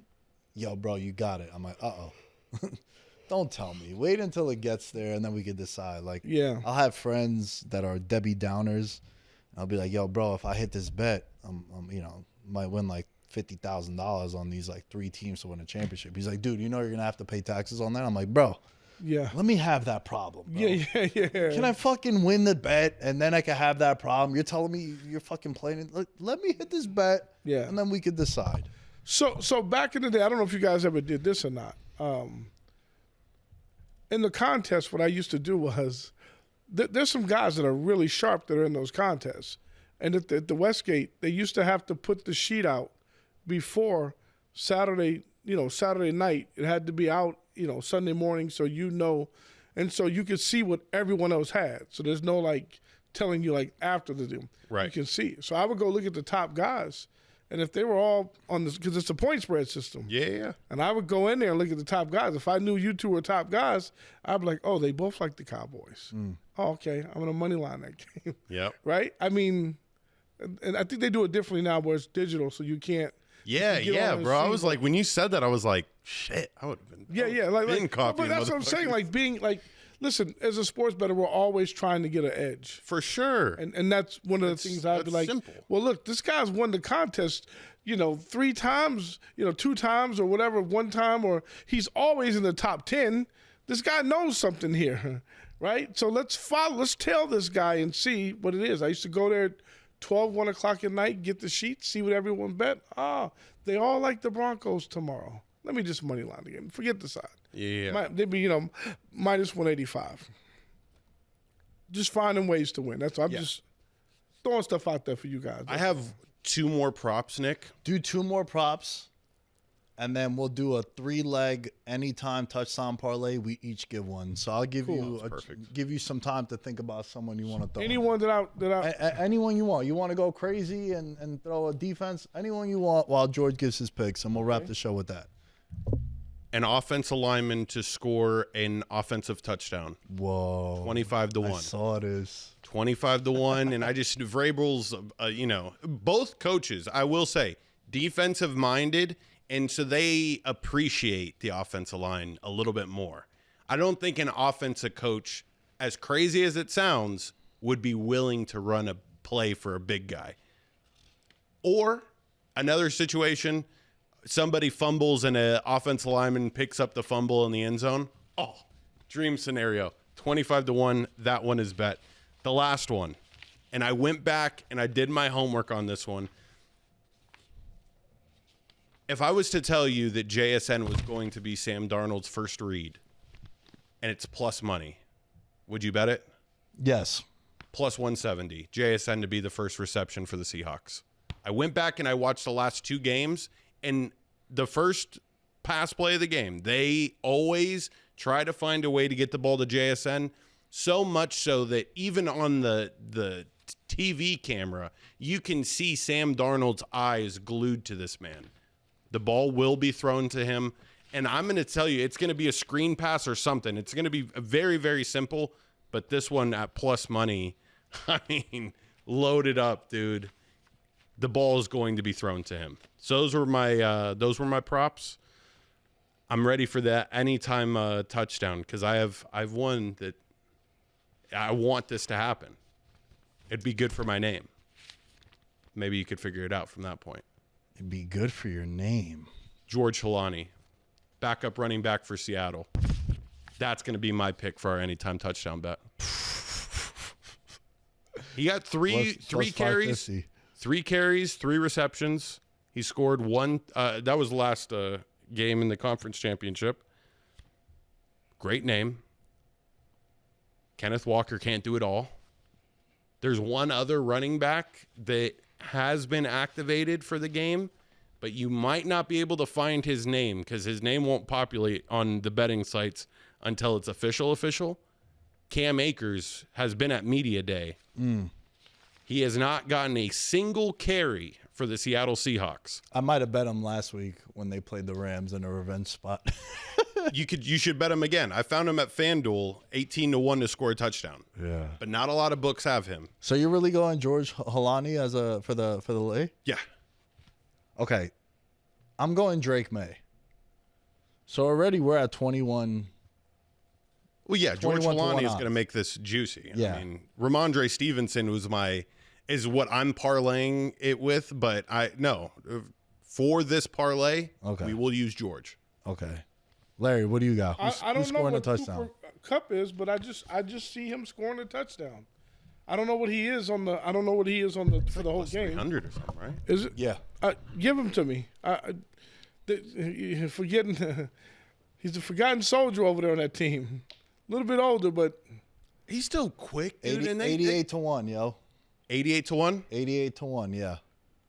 yo, bro, you got it. I'm like, don't tell me. Wait until it gets there, and then we can decide. Like, I'll have friends that are Debbie Downers. I'll be like, yo, bro, if I hit this bet, might win like $50,000 on these like 3 teams to win a championship. He's like, dude, you're gonna have to pay taxes on that. I'm like, bro. Yeah. Let me have that problem, bro.
Yeah.
Can I fucking win the bet and then I can have that problem? You're telling me you're fucking playing it. Look, let me hit this bet. Yeah. And then we could decide.
So back in the day, I don't know if you guys ever did this or not. In the contest, what I used to do was there's some guys that are really sharp that are in those contests. And at the Westgate, they used to have to put the sheet out before Saturday night. It had to be out, Sunday morning, so and so you could see what everyone else had. So there's no like telling you like after the deal. Right. You can see. So I would go look at the top guys, and if they were all on this, because it's a point spread system. Yeah. And I would go in there and look at the top guys. If I knew you two were top guys, I'd be like, oh, they both like the Cowboys. Oh, okay, I'm gonna money line that game. Yep. Right. I mean, and I think they do it differently now, where it's digital, so you can't.
Yeah, bro. I was like, when you said that, I was like, shit, I would have been.
But that's what I'm saying. Like being like, listen, as a sports bettor, we're always trying to get an edge.
For sure.
And that's one of the things I'd be like,
simple.
Well, look, this guy's won the contest, 3 times, 2 times or whatever, 1 time, or he's always in the top 10. This guy knows something here, right? So let's tell this guy and see what it is. I used to go there at 12, 1 o'clock at night, get the sheets, see what everyone bet. They all like the Broncos tomorrow. Let me just money line the game. Forget the side.
Yeah.
They'd be, minus 185. Just finding ways to win. That's all. I'm just throwing stuff out there for you guys.
I have 2 more props, Nick.
Do 2 more props, and then we'll do a 3-leg anytime touchdown parlay. We each give one. So I'll give you some time to think about someone you want to throw.
Anyone
anyone you want. You want to go crazy and throw a defense? Anyone you want while George gives his picks, and we'll wrap the show with that.
An offensive lineman to score an offensive touchdown.
Whoa.
25-1.
I saw this.
25-1. And I just, Vrabel's, both coaches, I will say, defensive minded. And so they appreciate the offensive line a little bit more. I don't think an offensive coach, as crazy as it sounds, would be willing to run a play for a big guy. Or another situation, somebody fumbles and an offensive lineman picks up the fumble in the end zone. Oh, dream scenario. 25-1. That one is bet. The last one. And I went back and I did my homework on this one. If I was to tell you that JSN was going to be Sam Darnold's first read and it's plus money, would you bet it?
Yes.
Plus 170. JSN to be the first reception for the Seahawks. I went back and I watched the last 2 games, and the first pass play of the game, they always try to find a way to get the ball to JSN, so much so that even on the TV camera, you can see Sam Darnold's eyes glued to this man. The ball will be thrown to him, and I'm going to tell you, it's going to be a screen pass or something. It's going to be very, very simple, but this one at plus money, I mean, load it up, dude. The ball is going to be thrown to him. So those were my props. I'm ready for that anytime touchdown because I've one that I want this to happen. It'd be good for my name. Maybe you could figure it out from that point.
It'd be good for your name.
George Holani, backup running back for Seattle. That's going to be my pick for our anytime touchdown bet. He got three carries. 3 carries, 3 receptions. He scored 1. That was the last game in the conference championship. Great name. Kenneth Walker can't do it all. There's one other running back that has been activated for the game, but you might not be able to find his name because his name won't populate on the betting sites until it's official. Cam Akers has been at Media Day. He has not gotten a single carry for the Seattle Seahawks.
I might have bet him last week when they played the Rams in a revenge spot.
You should bet him again. I found him at FanDuel 18-1 to score a touchdown.
Yeah.
But not a lot of books have him.
So you're really going George Holani for the lay?
Yeah.
Okay. I'm going Drake May. So already we're at 21.
Well, yeah, George
21 to
Holani
1
is going to make this juicy.
Yeah.
I mean, Ramondre Stevenson is what I'm parlaying it with, but for this parlay, we will use George.
Okay. Larry, what do you got?
I don't
who's
know
scoring
what
a touchdown?
Cooper Kupp is, but I just see him scoring a touchdown. I don't know what he is on the for the whole game.
300 or something, right?
Is it?
Yeah.
Give him to me. He's a forgotten soldier over there on that team. A little bit older, but
He's still quick, dude.
88 to 1, yo.
88-1?
88 to 1, yeah.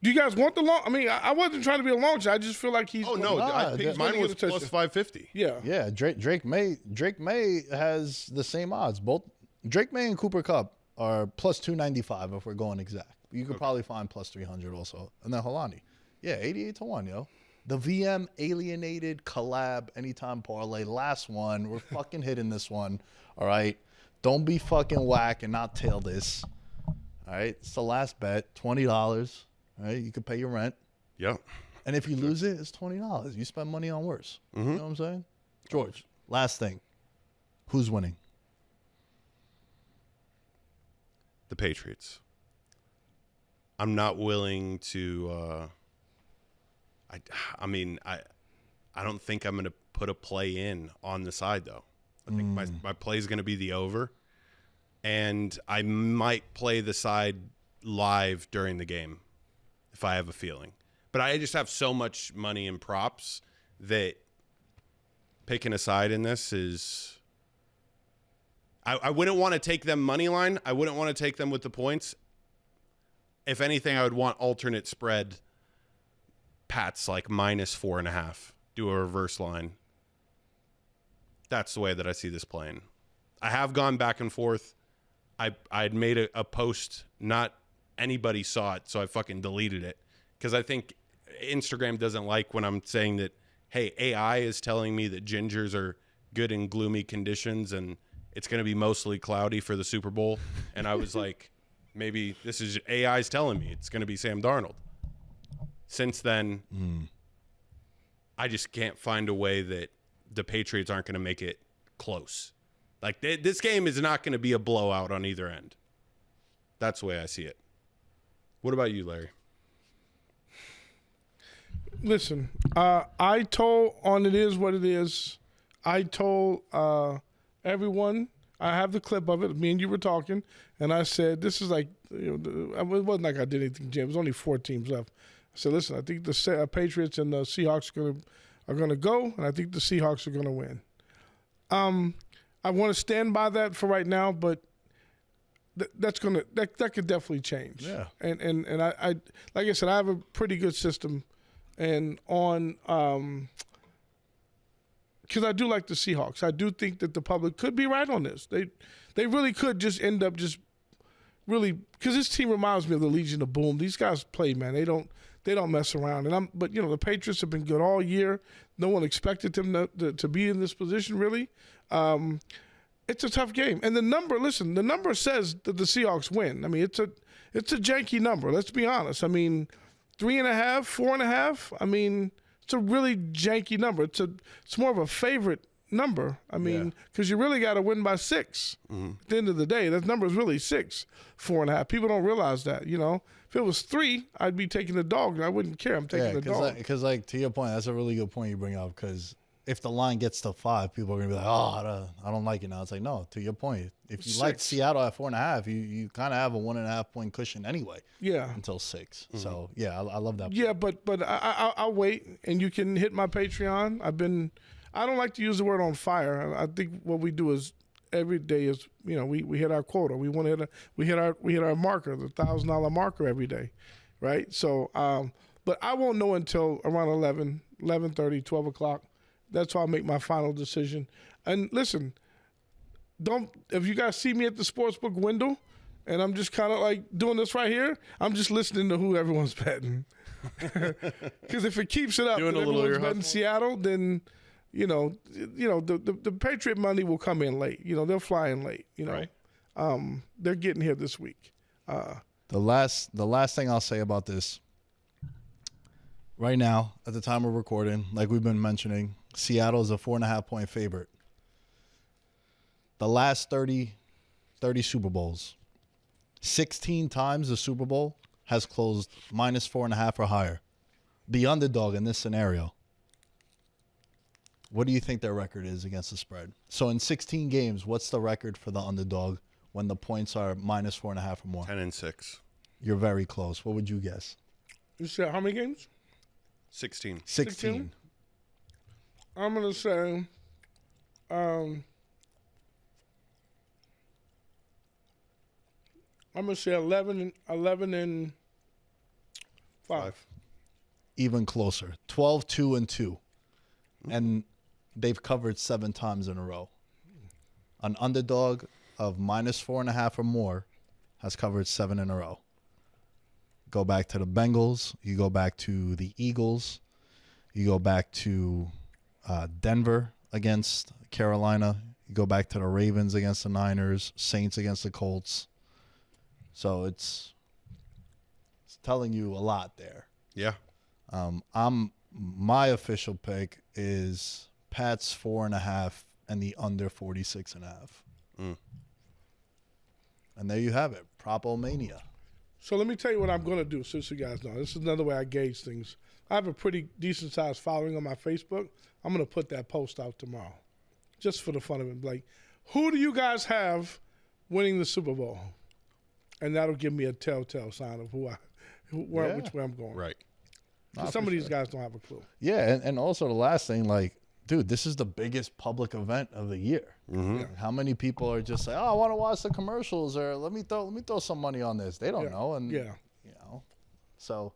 do you guys want the long? I mean, I wasn't trying to be a long shot. I just feel like he's.
Oh no, I picked, mine was plus 550.
Yeah.
Yeah, Drake May has the same odds. Both Drake May and Cooper Kupp are plus 295 if we're going exact. You could probably find plus 300 also. And then Holani. Yeah, 88 to 1, yo. The VM Alienated collab anytime parlay. Last one. We're fucking hitting this one. All right. Don't be fucking whack and not tail this. All right. It's the last bet. $20. All right. You can pay your rent.
Yep.
And if you lose it, it's $20. You spend money on worse. You know what I'm saying? George, last thing. Who's winning?
The Patriots. I'm not willing to. I mean, I don't think I'm going to put a play in on the side though. I think my play is going to be the over, and I might play the side live during the game if I have a feeling. But I just have so much money in props that picking a side in this is. I wouldn't want to take them money line. I wouldn't want to take them with the points. If anything, I would want alternate spread. Pats like -4.5. Do a reverse line. That's the way that I see this playing. I have gone back and forth. I'd made a post. Not anybody saw it, so I fucking deleted it. Because I think Instagram doesn't like when I'm saying that, hey, AI is telling me that gingers are good in gloomy conditions and it's going to be mostly cloudy for the Super Bowl. And I was like, maybe this is AI's telling me it's going to be Sam Darnold. Since then, I just can't find a way that the Patriots aren't going to make it close. Like, this game is not going to be a blowout on either end. That's the way I see it. What about you, Larry?
Listen, I told on It Is What It Is, I told everyone, I have the clip of it, me and you were talking, and I said, this is like, it wasn't like I did anything, Jim. It was only 4 teams left. I said, listen, I think the Patriots and the Seahawks are gonna go, and I think the Seahawks are going to win. I want to stand by that for right now, but that could definitely change.
Yeah.
And I like I said, I have a pretty good system, and on because I do like the Seahawks. I do think that the public could be right on this. They really could just end up just really, because this team reminds me of the Legion of Boom. These guys play, man. They don't mess around. But the Patriots have been good all year. No one expected them to be in this position, really. It's a tough game. And the number says that the Seahawks win. I mean, it's a janky number. Let's be honest. I mean, 3.5, 4.5. I mean, it's a really janky number. It's more of a favorite number. I mean, because you really got to win by 6. At the end of the day, that number is really 6, 4.5. People don't realize that. If it was 3, I'd be taking the dog. I wouldn't care. I'm taking the dog.
Because, to your point, that's a really good point you bring up. Because if the line gets to 5, people are gonna be like, "Oh, I don't like it now." It's like, no. To your point, if you like Seattle at 4.5, you kind of have a 1.5 point cushion anyway. Yeah. Until 6. So yeah, I love that.
Yeah, but I'll wait, and you can hit my Patreon. I don't like to use the word on fire. I think what we do is every day is we hit our quota. We want to hit our marker, the $1,000 marker every day, right? So, but I won't know until around 11:30, 12 o'clock. That's how I'll make my final decision. And listen, if you guys see me at the sportsbook window, and I'm just kind of like doing this right here, I'm just listening to who everyone's betting. Because if it keeps it up, and everyone's betting Seattle, then the Patriot money will come in late. They'll fly in late. Right. They're getting here this week.
The last thing I'll say about this. Right now, at the time we're recording, like we've been mentioning, Seattle is a 4.5 point favorite. The last 30 Super Bowls, 16 times the Super Bowl has closed -4.5 or higher. The underdog in this scenario. What do you think their record is against the spread? So in 16 games, what's the record for the underdog when the points are -4.5 or more?
10-6.
You're very close. What would you guess?
You said how many games?
16.
16.
I'm going to say I'm going to say 11 and 5.
Even closer. 12, 2, and 2. And they've covered 7 times in a row. An underdog of -4.5 or more has covered 7 in a row. Go back to the Bengals. You go back to the Eagles. You go back to Denver against Carolina. You go back to the Ravens against the Niners. Saints against the Colts. So it's telling you a lot there.
Yeah.
My official pick is Pats 4.5 and the under 46.5. And there you have it, Prop-O-Mania.
So let me tell you what I'm going to do, since you guys know. This is another way I gauge things. I have a pretty decent-sized following on my Facebook. I'm going to put that post out tomorrow, just for the fun of it. Like, who do you guys have winning the Super Bowl? And that'll give me a telltale sign of which way I'm going.
Right.
Some of these guys don't have a clue.
Yeah, and also the last thing, like, dude, this is the biggest public event of the year.
Mm-hmm.
How many people are just like, oh, I want to watch the commercials, or let me throw some money on this. They don't know, and you know, so.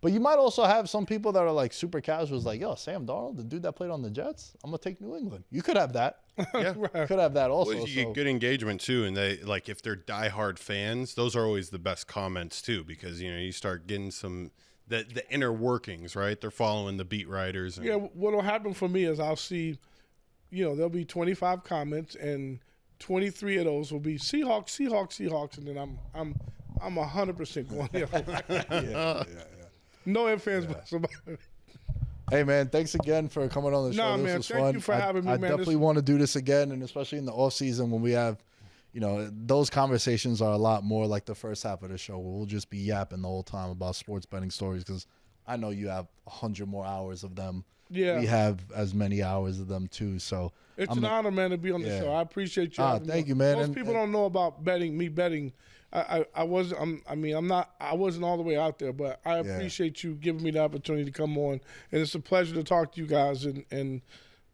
But you might also have some people that are like super casuals, like, yo, Sam Darnold, the dude that played on the Jets, I'm gonna take New England. You could have that.
Yeah,
Right.
Could have that also.
Well, you get good engagement too, and they like if they're diehard fans, those are always the best comments too, because you know you start getting some the inner workings, right? They're following the beat writers. And,
Yeah, what'll happen for me is I'll see, you know, there'll be 25 comments, and 23 of those will be Seahawks, and then I'm 100% going the other way. No ifs, ands, buts about it.
Hey, man, thanks again for coming on the show.
Nah,
This
man,
was
thank
fun.
you for having me,
I
man.
definitely want to do this again, and especially in the off season when we have, you know, those conversations are a lot more like the first half of the show where we'll just be yapping the whole time about sports betting stories, because I know you have 100 more hours of them.
Yeah.
We have as many hours of them too. So
It's an honor, man, to be on the show. I appreciate you. having me
thank
on.
you, man.
Most
And-
people don't know about betting. I wasn't all the way out there, but I appreciate you giving me the opportunity to come on, and it's a pleasure to talk to you guys, and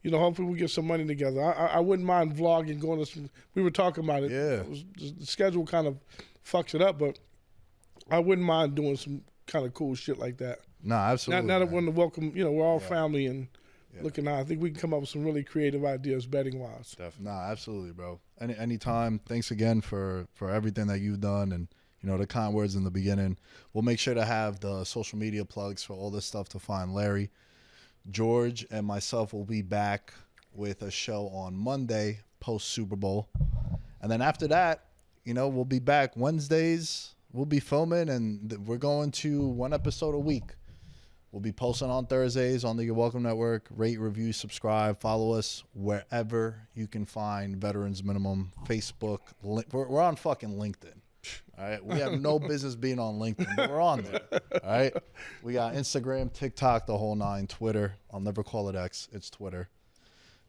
you know, hopefully we get some money together. I wouldn't mind vlogging, going to some. We were talking about it.
Yeah.
The schedule kind of fucks it up, but I wouldn't mind doing some kind of cool shit like that.
No, absolutely.
Now that we're in the welcome, you know, we're all family and looking out. I think we can come up with some really creative ideas betting wise.
No, absolutely, bro. Anytime. Thanks again for everything that you've done, and you know the kind words in the beginning. We'll make sure to have the social media plugs for all this stuff to find Larry. George and myself will be back with a show on Monday post Super Bowl, and then after that, you know, we'll be back Wednesdays. We'll be filming, and we're going to one episode a week. We'll be posting on Thursdays on the You're Welcome Network. Rate, review, subscribe, follow us wherever you can find Veterans Minimum, Facebook. We're on fucking LinkedIn. All right, we have no business being on LinkedIn, but we're on there. All right, we got Instagram, TikTok, the whole nine, Twitter. I'll never call it X. It's Twitter.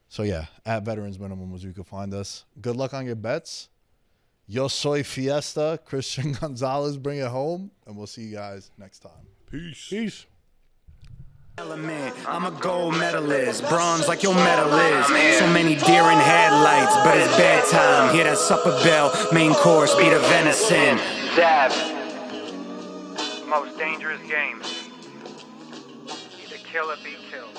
So yeah, at Veterans Minimum is where you can find us. Good luck on your bets. Yo soy Fiesta. Christian Gonzalez, bring it home, and we'll see you guys next time.
Peace.
Element. I'm a gold medalist, bronze like your medal is. So many deer in headlights, but it's bedtime. Hear that supper bell, main course be the venison. Dab. Most dangerous game. Either kill or be killed.